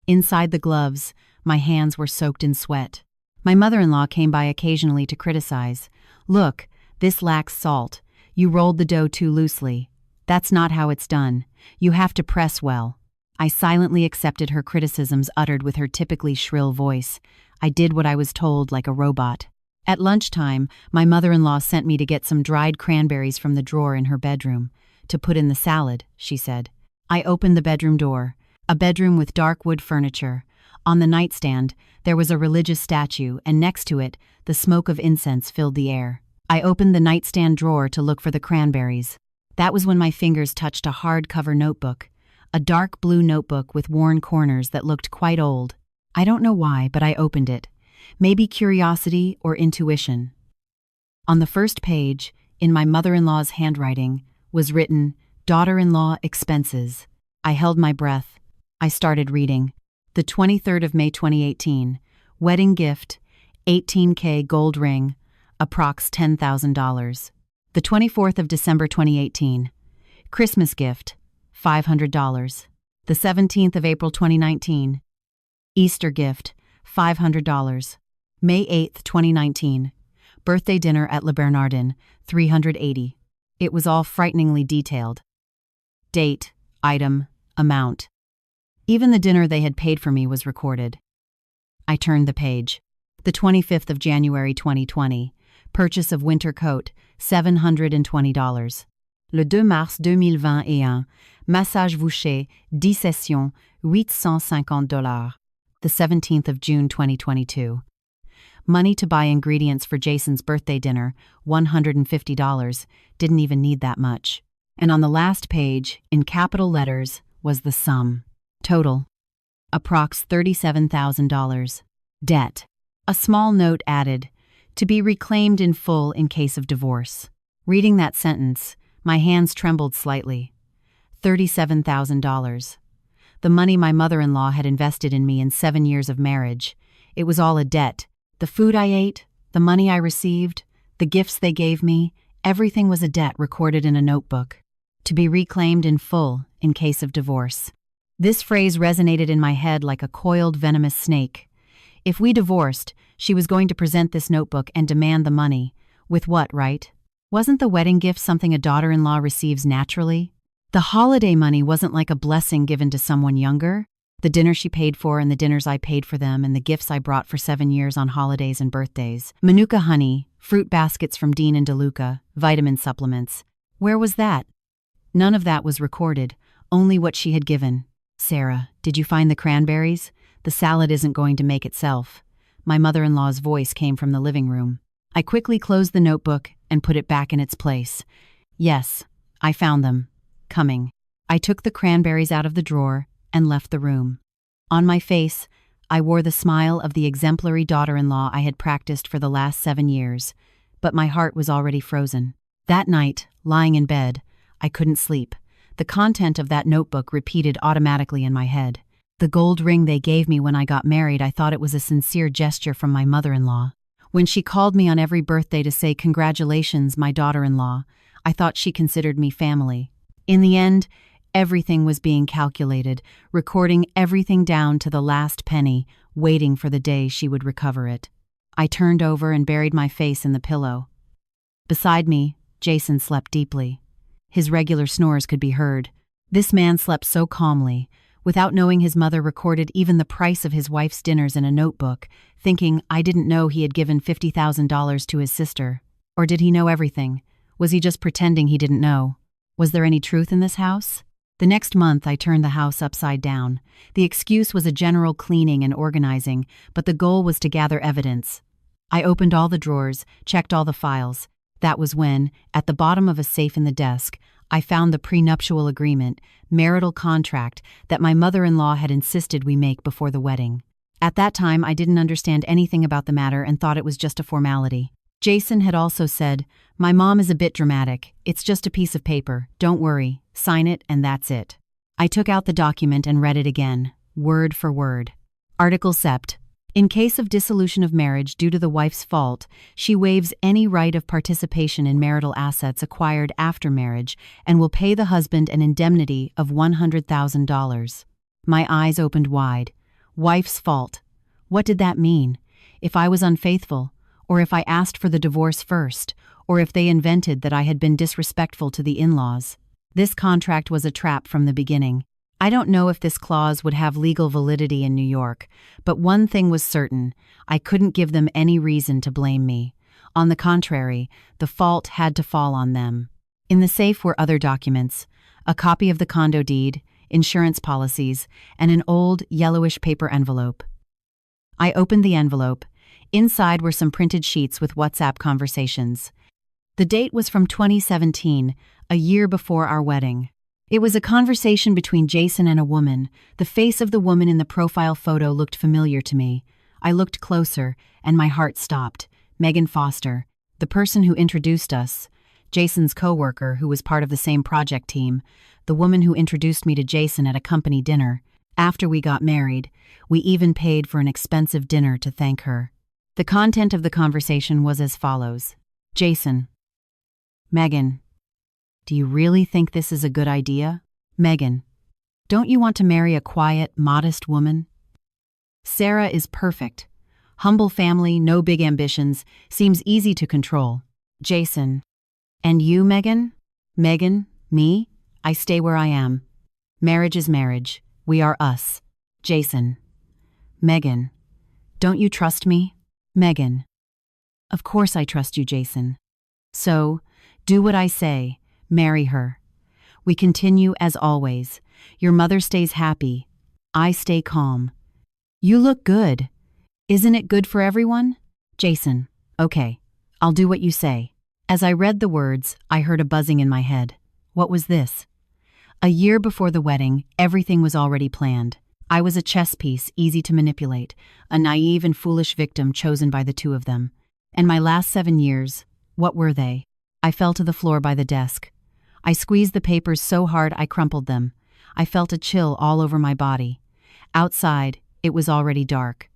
Inside the gloves, my hands were soaked in sweat. My mother-in-law came by occasionally to criticize. "Look, this lacks salt. You rolled the dough too loosely. That's not how it's done. You have to press well." I silently accepted her criticisms uttered with her typically shrill voice. I did what I was told like a robot. At lunchtime, my mother-in-law sent me to get some dried cranberries from the drawer in her bedroom. "To put in the salad," she said. I opened the bedroom door. A bedroom with dark wood furniture. On the nightstand, there was a religious statue, and next to it, the smoke of incense filled the air. I opened the nightstand drawer to look for the cranberries. That was when my fingers touched a hardcover notebook, a dark blue notebook with worn corners that looked quite old. I don't know why, but I opened it. Maybe curiosity or intuition. On the first page, in my mother-in-law's handwriting, was written, "Daughter-in-law expenses." I held my breath. I started reading. The 23rd of May 2018. Wedding gift, 18K gold ring, approx $10,000. The 24th of December 2018. Christmas gift, $500. The 17th of April 2019. Easter gift, $500. May 8th, 2019. Birthday dinner at Le Bernardin, $380. It was all frighteningly detailed. Date, item, amount. Even the dinner they had paid for me was recorded. I turned the page. The 25th of January 2020. Purchase of winter coat, $720. Le 2 mars 2021. Massage Voucher, 10 sessions, $850. The 17th of June 2022. Money to buy ingredients for Jason's birthday dinner, $150. Didn't even need that much. And on the last page, in capital letters, was the sum. Total. Approx $37,000. Debt. A small note added, "To be reclaimed in full in case of divorce." Reading that sentence, my hands trembled slightly. $37,000. The money my mother-in-law had invested in me in 7 years of marriage. It was all a debt. The food I ate, the money I received, the gifts they gave me, everything was a debt recorded in a notebook. To be reclaimed in full in case of divorce. This phrase resonated in my head like a coiled venomous snake. If we divorced, she was going to present this notebook and demand the money. With what, right? Wasn't the wedding gift something a daughter-in-law receives naturally? The holiday money wasn't like a blessing given to someone younger. The dinner she paid for and the dinners I paid for them and the gifts I brought for 7 years on holidays and birthdays. Manuka honey, fruit baskets from Dean and DeLuca, vitamin supplements. Where was that? None of that was recorded, only what she had given. "Sarah, did you find the cranberries? The salad isn't going to make itself." My mother-in-law's voice came from the living room. I quickly closed the notebook and put it back in its place. "Yes, I found them. Coming." I took the cranberries out of the drawer and left the room. On my face, I wore the smile of the exemplary daughter-in-law I had practiced for the last 7 years, but my heart was already frozen. That night, lying in bed, I couldn't sleep. The content of that notebook repeated automatically in my head. The gold ring they gave me when I got married, I thought it was a sincere gesture from my mother-in-law. When she called me on every birthday to say congratulations, my daughter-in-law, I thought she considered me family. In the end, everything was being calculated, recording everything down to the last penny, waiting for the day she would recover it. I turned over and buried my face in the pillow. Beside me, Jason slept deeply. His regular snores could be heard. This man slept so calmly, without knowing his mother recorded even the price of his wife's dinners in a notebook, thinking I didn't know he had given $50,000 to his sister. Or did he know everything? Was he just pretending he didn't know? Was there any truth in this house? The next month, I turned the house upside down. The excuse was a general cleaning and organizing, but the goal was to gather evidence. I opened all the drawers, checked all the files. That was when, at the bottom of a safe in the desk, I found the prenuptial agreement, marital contract, that my mother-in-law had insisted we make before the wedding. At that time, I didn't understand anything about the matter and thought it was just a formality. Jason had also said, "My mom is a bit dramatic. It's just a piece of paper. Don't worry. Sign it and that's it." I took out the document and read it again, word for word. Article Sept. In case of dissolution of marriage due to the wife's fault, she waives any right of participation in marital assets acquired after marriage and will pay the husband an indemnity of $100,000. My eyes opened wide. Wife's fault. What did that mean? If I was unfaithful, or if I asked for the divorce first, or if they invented that I had been disrespectful to the in-laws. This contract was a trap from the beginning. I don't know if this clause would have legal validity in New York, but one thing was certain: I couldn't give them any reason to blame me. On the contrary, the fault had to fall on them. In the safe were other documents: a copy of the condo deed, insurance policies, and an old, yellowish paper envelope. I opened the envelope. Inside were some printed sheets with WhatsApp conversations. The date was from 2017, a year before our wedding. It was a conversation between Jason and a woman. The face of the woman in the profile photo looked familiar to me. I looked closer, and my heart stopped. Megan Foster, the person who introduced us, Jason's coworker who was part of the same project team, the woman who introduced me to Jason at a company dinner. After we got married, we even paid for an expensive dinner to thank her. The content of the conversation was as follows. Jason: Megan, do you really think this is a good idea? Megan: don't you want to marry a quiet, modest woman? Sarah is perfect. Humble family, no big ambitions, seems easy to control. Jason: and you, Megan? Megan: me? I stay where I am. Marriage is marriage. We are us. Jason: Megan, don't you trust me? Megan: of course I trust you, Jason. So, do what I say. Marry her. We continue as always. Your mother stays happy. I stay calm. You look good. Isn't it good for everyone? Jason: okay, I'll do what you say. As I read the words, I heard a buzzing in my head. What was this? A year before the wedding, everything was already planned. I was a chess piece, easy to manipulate, a naive and foolish victim chosen by the two of them. And my last 7 years, what were they? I fell to the floor by the desk. I squeezed the papers so hard I crumpled them. I felt a chill all over my body. Outside, it was already dark.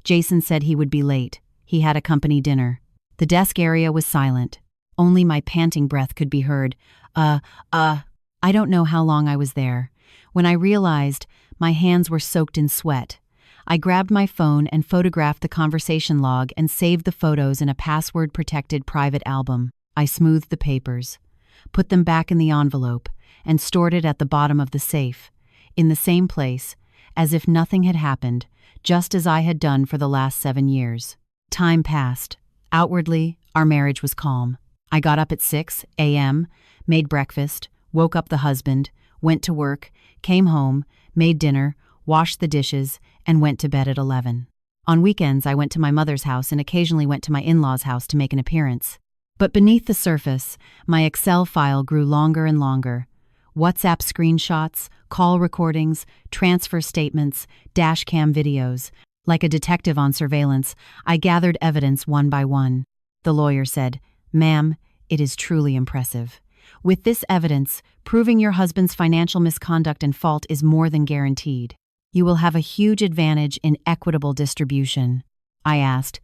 Jason said he would be late. He had a company dinner. The desk area was silent. Only my panting breath could be heard. I don't know how long I was there. When I realized, my hands were soaked in sweat. I grabbed my phone and photographed the conversation log and saved the photos in a password-protected private album. I smoothed the papers, put them back in the envelope, and stored it at the bottom of the safe, in the same place, as if nothing had happened, just as I had done for the last 7 years. Time passed. Outwardly, our marriage was calm. I got up at 6 a.m., made breakfast, woke up the husband, went to work, came home, made dinner, washed the dishes, and went to bed at 11. On weekends, I went to my mother's house and occasionally went to my in-laws' house to make an appearance. But beneath the surface, my Excel file grew longer and longer. WhatsApp screenshots, call recordings, transfer statements, dashcam videos. Like a detective on surveillance, I gathered evidence one by one. The lawyer said, "Ma'am, it is truly impressive. With this evidence, proving your husband's financial misconduct and fault is more than guaranteed. You will have a huge advantage in equitable distribution." I asked,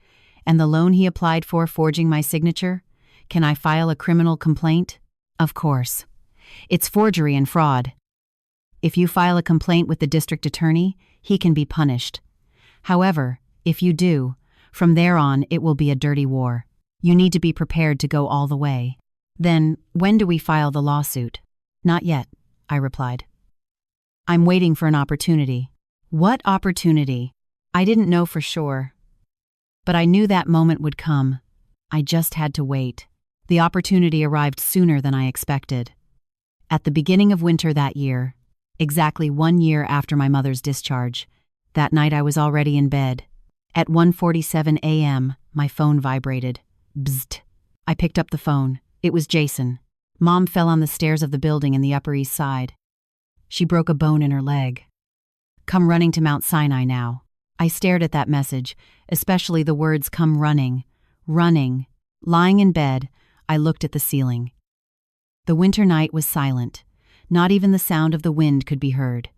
"And the loan he applied for forging my signature? Can I file a criminal complaint?" "Of course. It's forgery and fraud. If you file a complaint with the district attorney, he can be punished. However, if you do, from there on it will be a dirty war. You need to be prepared to go all the way." "Then, when do we file the lawsuit?" "Not yet," I replied. "I'm waiting for an opportunity." What opportunity? I didn't know for sure. But I knew that moment would come. I just had to wait. The opportunity arrived sooner than I expected. At the beginning of winter that year, exactly 1 year after my mother's discharge, that night I was already in bed. At 1:47 a.m., my phone vibrated. Bzzzt. I picked up the phone. It was Jason. Mom fell on the stairs of the building in the Upper East Side. She broke a bone in her leg. "Come running to Mount Sinai now." I stared at that message, especially the words "come running." Running. Lying in bed, I looked at the ceiling. The winter night was silent. Not even the sound of the wind could be heard.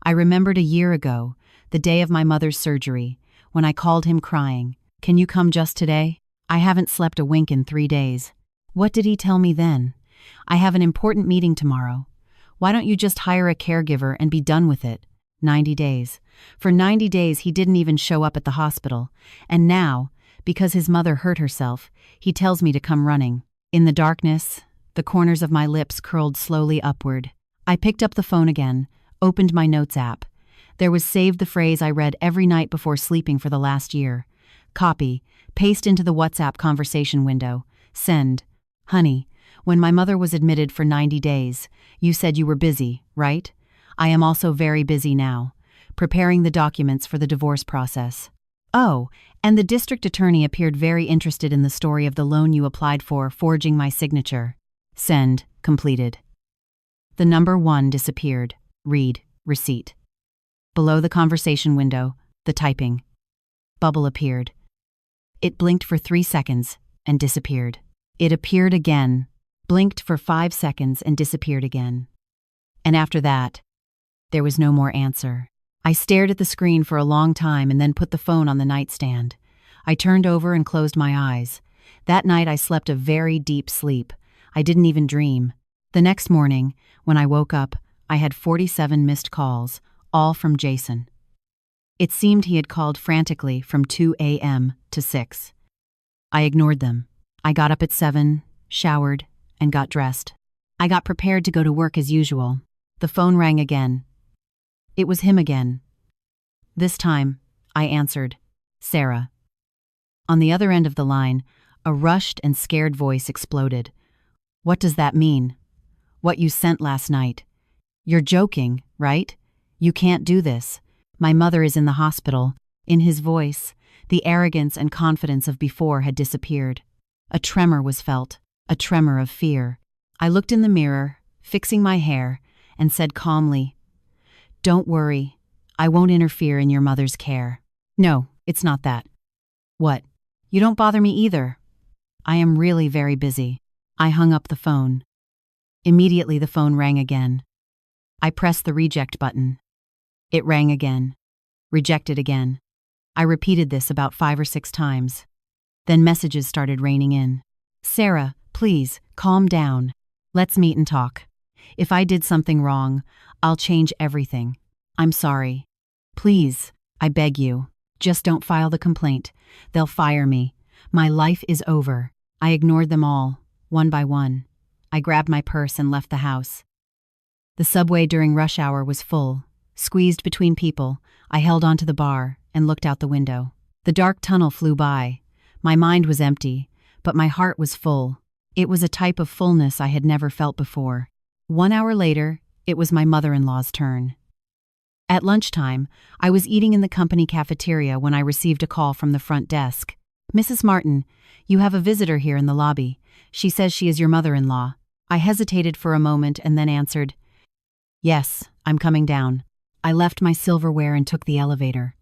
I remembered a year ago, the day of my mother's surgery, when I called him crying, "Can you come just today? I haven't slept a wink in 3 days." What did he tell me then? "I have an important meeting tomorrow. Why don't you just hire a caregiver and be done with it?" 90 days. For 90 days he didn't even show up at the hospital. And now, because his mother hurt herself, he tells me to come running. In the darkness, the corners of my lips curled slowly upward. I picked up the phone again, opened my notes app. There was saved the phrase I read every night before sleeping for the last year. Copy, paste into the WhatsApp conversation window. Send. "Honey, when my mother was admitted for 90 days, you said you were busy, right? I am also very busy now, preparing the documents for the divorce process. Oh, and the district attorney appeared very interested in the story of the loan you applied for, forging my signature." Send. Completed. The number 1 disappeared. Read. Receipt. Below the conversation window, the typing bubble appeared. It blinked for 3 seconds and disappeared. It appeared again, blinked for 5 seconds and disappeared again. And after that, there was no more answer. I stared at the screen for a long time and then put the phone on the nightstand. I turned over and closed my eyes. That night I slept a very deep sleep. I didn't even dream. The next morning, when I woke up, I had 47 missed calls, all from Jason. It seemed he had called frantically from 2 a.m. to 6. I ignored them. I got up at 7, showered, and got dressed. I got prepared to go to work as usual. The phone rang again. It was him again. This time, I answered, "Sarah." On the other end of the line, a rushed and scared voice exploded. "What does that mean? What you sent last night? You're joking, right? You can't do this. My mother is in the hospital." In his voice, the arrogance and confidence of before had disappeared. A tremor was felt, a tremor of fear. I looked in the mirror, fixing my hair, and said calmly, "Don't worry. I won't interfere in your mother's care." "No, it's not that." "What? You don't bother me either." "I am really very busy." I hung up the phone. Immediately the phone rang again. I pressed the reject button. It rang again. Rejected again. I repeated this about 5 or 6 times. Then messages started raining in. "Sarah, please, calm down. Let's meet and talk. If I did something wrong, I'll change everything. I'm sorry. Please, I beg you, just don't file the complaint. They'll fire me. My life is over." I ignored them all, one by one. I grabbed my purse and left the house. The subway during rush hour was full. Squeezed between people, I held onto the bar and looked out the window. The dark tunnel flew by. My mind was empty, but my heart was full. It was a type of fullness I had never felt before. 1 hour later, it was my mother-in-law's turn. At lunchtime, I was eating in the company cafeteria when I received a call from the front desk. "Mrs. Martin, you have a visitor here in the lobby. She says she is your mother-in-law." I hesitated for a moment and then answered, "Yes, I'm coming down." I left my silverware and took the elevator.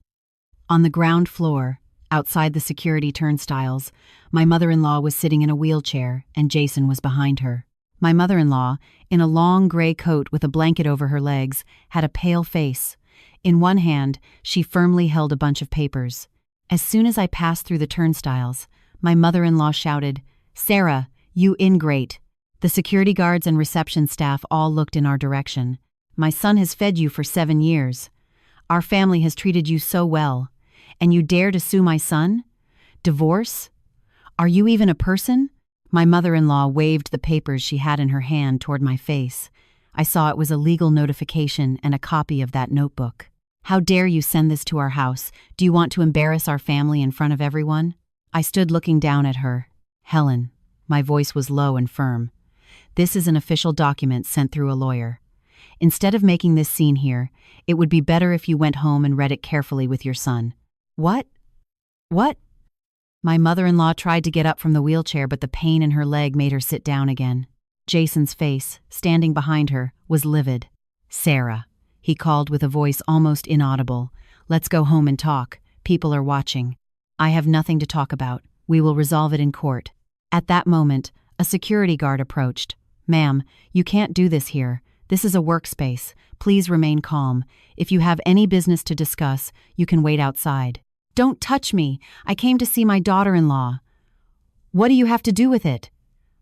On the ground floor, outside the security turnstiles, my mother-in-law was sitting in a wheelchair and Jason was behind her. My mother-in-law, in a long gray coat with a blanket over her legs, had a pale face. In one hand, she firmly held a bunch of papers. As soon as I passed through the turnstiles, my mother-in-law shouted, "Sarah, you ingrate." The security guards and reception staff all looked in our direction. "My son has fed you for 7 years. Our family has treated you so well. And you dare to sue my son? Divorce? Are you even a person?" My mother-in-law waved the papers she had in her hand toward my face. I saw it was a legal notification and a copy of that notebook. "How dare you send this to our house? Do you want to embarrass our family in front of everyone?" I stood looking down at her. "Helen," my voice was low and firm, "this is an official document sent through a lawyer. Instead of making this scene here, it would be better if you went home and read it carefully with your son." "What? What?" My mother-in-law tried to get up from the wheelchair, but the pain in her leg made her sit down again. Jason's face, standing behind her, was livid. "Sarah," he called with a voice almost inaudible, "let's go home and talk. People are watching. I have nothing to talk about. We will resolve it in court. At that moment, a security guard approached. Ma'am, you can't do this here. This is a workspace. Please remain calm. If you have any business to discuss, you can wait outside. Don't touch me. I came to see my daughter-in-law. What do you have to do with it?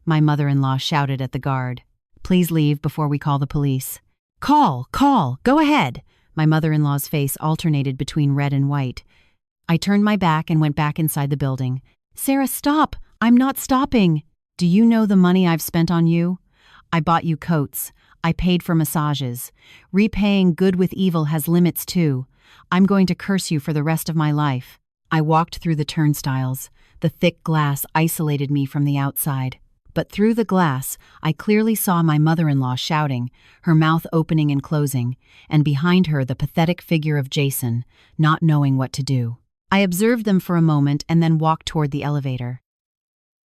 My mother-in-law shouted at the guard. Please leave before we call the police. Call, go ahead. My mother-in-law's face alternated between red and white. I turned my back and went back inside the building. Sarah, stop! I'm not stopping! Do you know the money I've spent on you? I bought you coats. I paid for massages. Repaying good with evil has limits too. I'm going to curse you for the rest of my life. I walked through the turnstiles. The thick glass isolated me from the outside. But through the glass, I clearly saw my mother-in-law shouting, her mouth opening and closing, and behind her the pathetic figure of Jason, not knowing what to do. I observed them for a moment and then walked toward the elevator.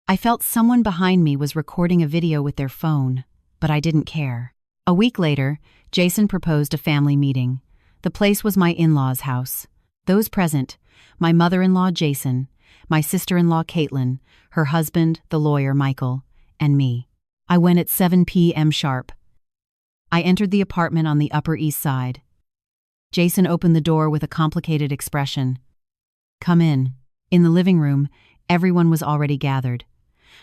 I felt someone behind me was recording a video with their phone, but I didn't care. A week later, Jason proposed a family meeting. The place was my in-laws' house. Those present, my mother-in-law Jason, my sister-in-law Caitlin, her husband, the lawyer Michael, and me. I went at 7 p.m. sharp. I entered the apartment on the Upper East Side. Jason opened the door with a complicated expression. Come in. In the living room, everyone was already gathered.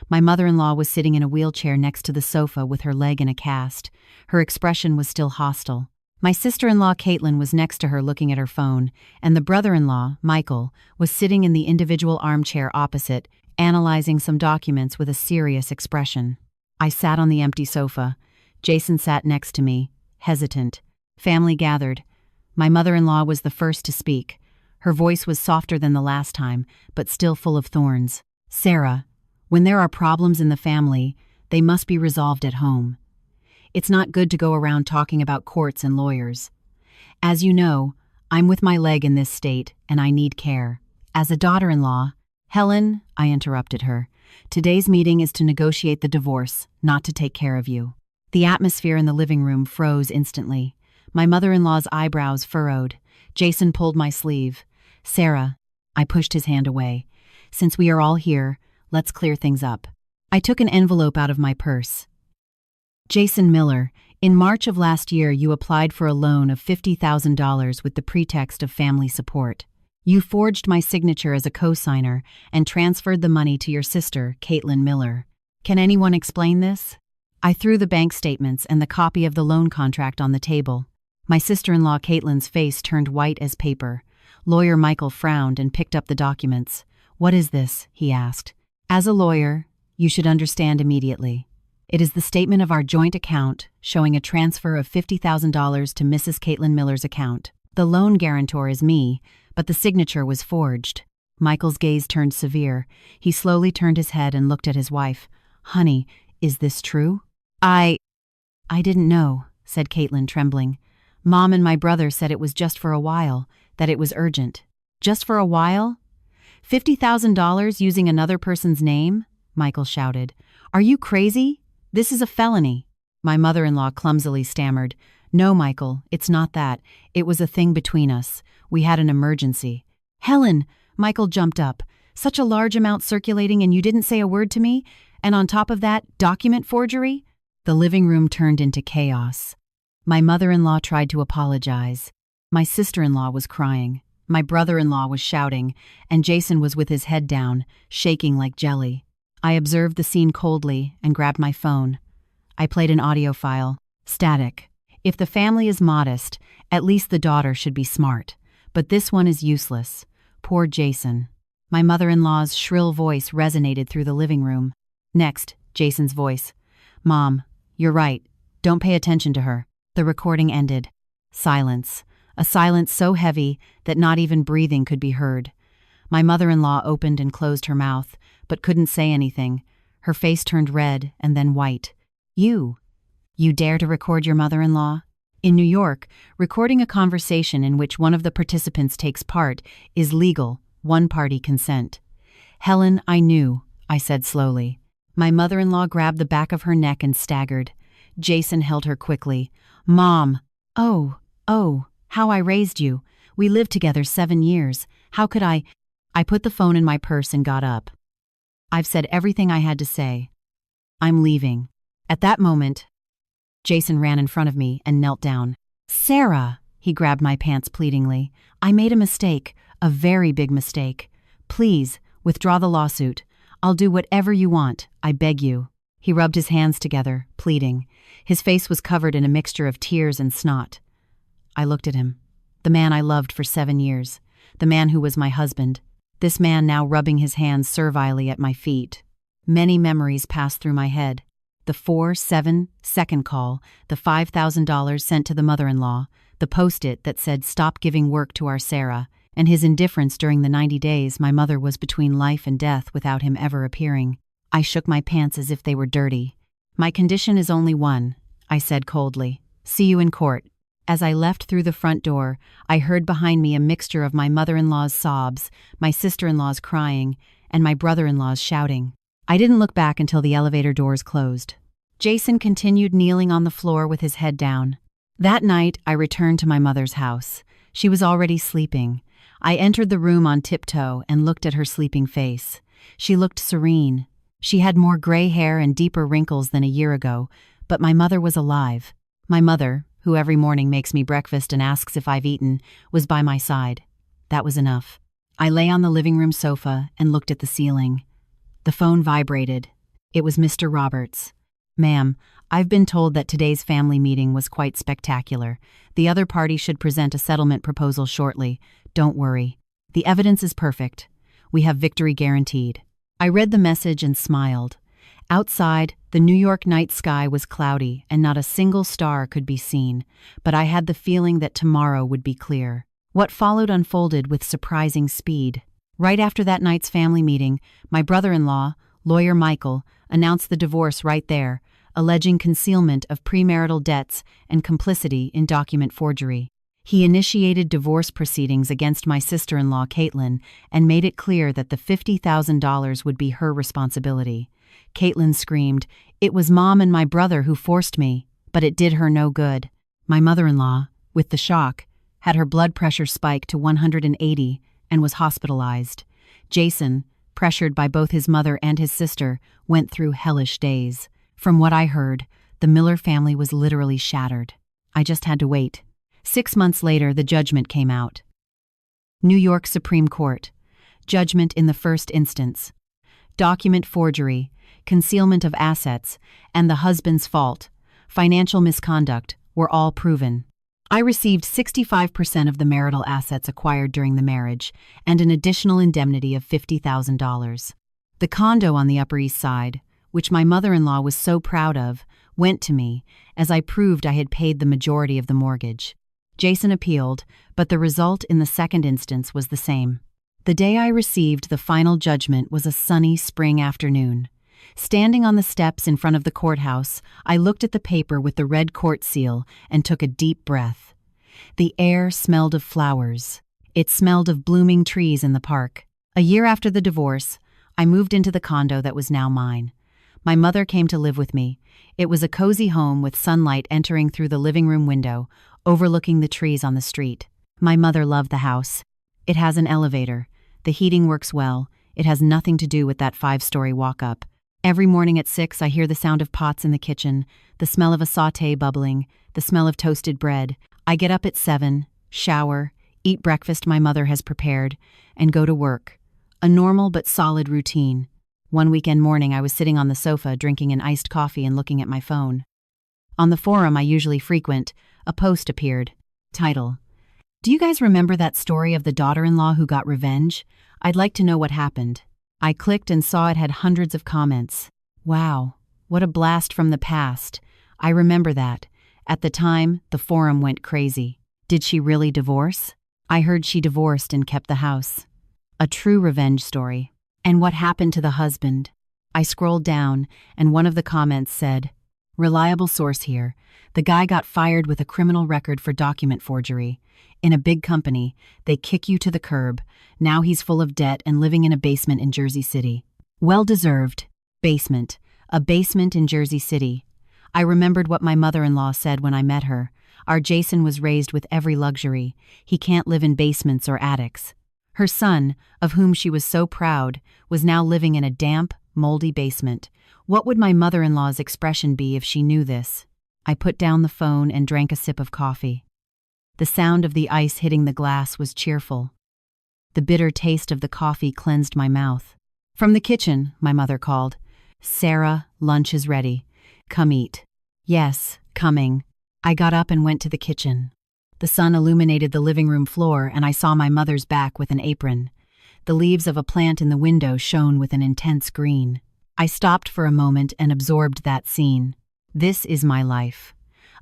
My mother-in-law was sitting in a wheelchair next to the sofa with her leg in a cast. Her expression was still hostile. My sister-in-law Caitlin was next to her looking at her phone, and the brother-in-law, Michael, was sitting in the individual armchair opposite, analyzing some documents with a serious expression. I sat on the empty sofa. Jason sat next to me, hesitant. Family gathered. My mother-in-law was the first to speak. Her voice was softer than the last time, but still full of thorns. Sarah, when there are problems in the family, they must be resolved at home. It's not good to go around talking about courts and lawyers. As you know, I'm with my leg in this state, and I need care. As a daughter-in-law, Helen, I interrupted her, today's meeting is to negotiate the divorce, not to take care of you. The atmosphere in the living room froze instantly. My mother-in-law's eyebrows furrowed. Jason pulled my sleeve. Sarah, I pushed his hand away. Since we are all here, let's clear things up. I took an envelope out of my purse. Jason Miller, in March of last year you applied for a loan of $50,000 with the pretext of family support. You forged my signature as a co-signer and transferred the money to your sister, Caitlin Miller. Can anyone explain this? I threw the bank statements and the copy of the loan contract on the table. My sister-in-law Caitlin's face turned white as paper. Lawyer Michael frowned and picked up the documents. What is this? He asked. As a lawyer, you should understand immediately. It is the statement of our joint account showing a transfer of $50,000 to Mrs. Caitlin Miller's account. The loan guarantor is me, but the signature was forged. Michael's gaze turned severe. He slowly turned his head and looked at his wife. Honey, is this true? I didn't know, said Caitlin, trembling. Mom and my brother said it was just for a while, that it was urgent. Just for a while? $50,000 using another person's name? Michael shouted. Are you crazy? This is a felony. My mother-in-law clumsily stammered. No, Michael, it's not that. It was a thing between us. We had an emergency. Helen, Michael jumped up. Such a large amount circulating and you didn't say a word to me? And on top of that, document forgery? The living room turned into chaos. My mother-in-law tried to apologize. My sister-in-law was crying. My brother-in-law was shouting, and Jason was with his head down, shaking like jelly. I observed the scene coldly and grabbed my phone. I played an audio file. Static. If the family is modest, at least the daughter should be smart. But this one is useless. Poor Jason. My mother-in-law's shrill voice resonated through the living room. Next, Jason's voice. Mom, you're right. Don't pay attention to her. The recording ended. Silence. A silence so heavy that not even breathing could be heard. My mother-in-law opened and closed her mouth, but couldn't say anything. Her face turned red and then white. You dare to record your mother-in-law? In New York, recording a conversation in which one of the participants takes part is legal, one-party consent. Helen, I knew, I said slowly. My mother-in-law grabbed the back of her neck and staggered. Jason held her quickly. Mom! Oh, how I raised you. We lived together 7 years. How could I? I put the phone in my purse and got up. I've said everything I had to say. I'm leaving. At that moment, Jason ran in front of me and knelt down. Sarah, he grabbed my pants pleadingly. I made a mistake, a very big mistake. Please, withdraw the lawsuit. I'll do whatever you want, I beg you. He rubbed his hands together, pleading. His face was covered in a mixture of tears and snot. I looked at him. The man I loved for 7 years. The man who was my husband. This man now rubbing his hands servilely at my feet. Many memories passed through my head. The 4-7 second call, the $5,000 sent to the mother-in-law, the post-it that said stop giving work to our Sarah, and his indifference during the 90 days my mother was between life and death without him ever appearing. I shook my pants as if they were dirty. My condition is only one, I said coldly. See you in court. As I left through the front door, I heard behind me a mixture of my mother-in-law's sobs, my sister-in-law's crying, and my brother-in-law's shouting. I didn't look back until the elevator doors closed. Jason continued kneeling on the floor with his head down. That night, I returned to my mother's house. She was already sleeping. I entered the room on tiptoe and looked at her sleeping face. She looked serene. She had more gray hair and deeper wrinkles than a year ago, but my mother was alive. My mother, who every morning makes me breakfast and asks if I've eaten, was by my side. That was enough. I lay on the living room sofa and looked at the ceiling. The phone vibrated. It was Mr. Roberts. Ma'am, I've been told that today's family meeting was quite spectacular. The other party should present a settlement proposal shortly. Don't worry. The evidence is perfect. We have victory guaranteed. I read the message and smiled. Outside, the New York night sky was cloudy and not a single star could be seen, but I had the feeling that tomorrow would be clear. What followed unfolded with surprising speed. Right after that night's family meeting, my brother-in-law, lawyer Michael, announced the divorce right there, alleging concealment of premarital debts and complicity in document forgery. He initiated divorce proceedings against my sister-in-law Caitlin and made it clear that the $50,000 would be her responsibility. Caitlin screamed, "It was Mom and my brother who forced me," but it did her no good. My mother-in-law, with the shock, had her blood pressure spike to 180 and was hospitalized. Jason, pressured by both his mother and his sister, went through hellish days. From what I heard, the Miller family was literally shattered. I just had to wait. 6 months later, the judgment came out. New York Supreme Court. Judgment in the first instance. Document forgery, concealment of assets, and the husband's fault, financial misconduct, were all proven. I received 65% of the marital assets acquired during the marriage and an additional indemnity of $50,000. The condo on the Upper East Side, which my mother-in-law was so proud of, went to me, as I proved I had paid the majority of the mortgage. Jason appealed, but the result in the second instance was the same. The day I received the final judgment was a sunny spring afternoon. Standing on the steps in front of the courthouse, I looked at the paper with the red court seal and took a deep breath. The air smelled of flowers. It smelled of blooming trees in the park. A year after the divorce, I moved into the condo that was now mine. My mother came to live with me. It was a cozy home with sunlight entering through the living room window, overlooking the trees on the street. My mother loved the house. It has an elevator. The heating works well. It has nothing to do with that 5-story walk-up. Every morning at 6, I hear the sound of pots in the kitchen, the smell of a sauté bubbling, the smell of toasted bread. I get up at 7, shower, eat breakfast my mother has prepared, and go to work. A normal but solid routine. One weekend morning, I was sitting on the sofa drinking an iced coffee and looking at my phone. On the forum I usually frequent, a post appeared. Title: Do you guys remember that story of the daughter-in-law who got revenge? I'd like to know what happened. I clicked and saw it had hundreds of comments. Wow, what a blast from the past. I remember that. At the time, the forum went crazy. Did she really divorce? I heard she divorced and kept the house. A true revenge story. And what happened to the husband? I scrolled down, and one of the comments said, "Reliable source here. The guy got fired with a criminal record for document forgery. In a big company, they kick you to the curb. Now he's full of debt and living in a basement in Jersey City." Well deserved. Basement. A basement in Jersey City. I remembered what my mother-in-law said when I met her. Our Jason was raised with every luxury. He can't live in basements or attics. Her son, of whom she was so proud, was now living in a damp, moldy basement. What would my mother-in-law's expression be if she knew this? I put down the phone and drank a sip of coffee. The sound of the ice hitting the glass was cheerful. The bitter taste of the coffee cleansed my mouth. "From the kitchen," my mother called. "Sarah, lunch is ready. Come eat." "Yes, coming." I got up and went to the kitchen. The sun illuminated the living room floor, and I saw my mother's back with an apron. The leaves of a plant in the window shone with an intense green. I stopped for a moment and absorbed that scene. This is my life.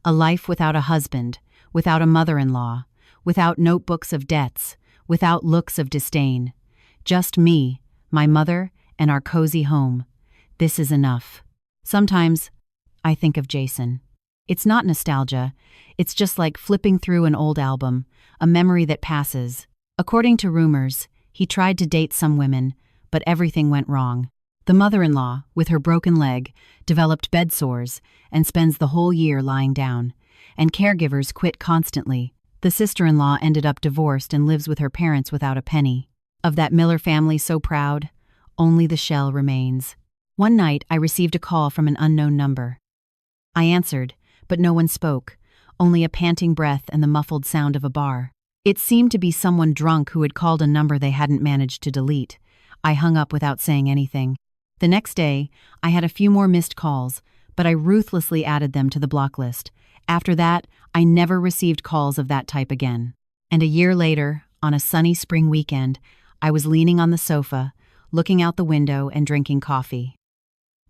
A life without a husband, without a mother-in-law, without notebooks of debts, without looks of disdain. Just me, my mother, and our cozy home. This is enough. Sometimes I think of Jason. It's not nostalgia, it's just like flipping through an old album, a memory that passes. According to rumors, he tried to date some women, but everything went wrong. The mother-in-law, with her broken leg, developed bed sores and spends the whole year lying down. And caregivers quit constantly. The sister-in-law ended up divorced and lives with her parents without a penny. Of that Miller family so proud, only the shell remains. One night, I received a call from an unknown number. I answered, but no one spoke, only a panting breath and the muffled sound of a bar. It seemed to be someone drunk who had called a number they hadn't managed to delete. I hung up without saying anything. The next day, I had a few more missed calls, but I ruthlessly added them to the block list. After that, I never received calls of that type again. And a year later, on a sunny spring weekend, I was leaning on the sofa, looking out the window and drinking coffee.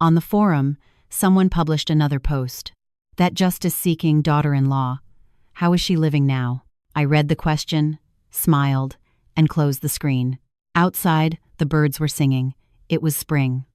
On the forum, someone published another post. That justice-seeking daughter-in-law. How is she living now? I read the question, smiled, and closed the screen. Outside, the birds were singing. It was spring.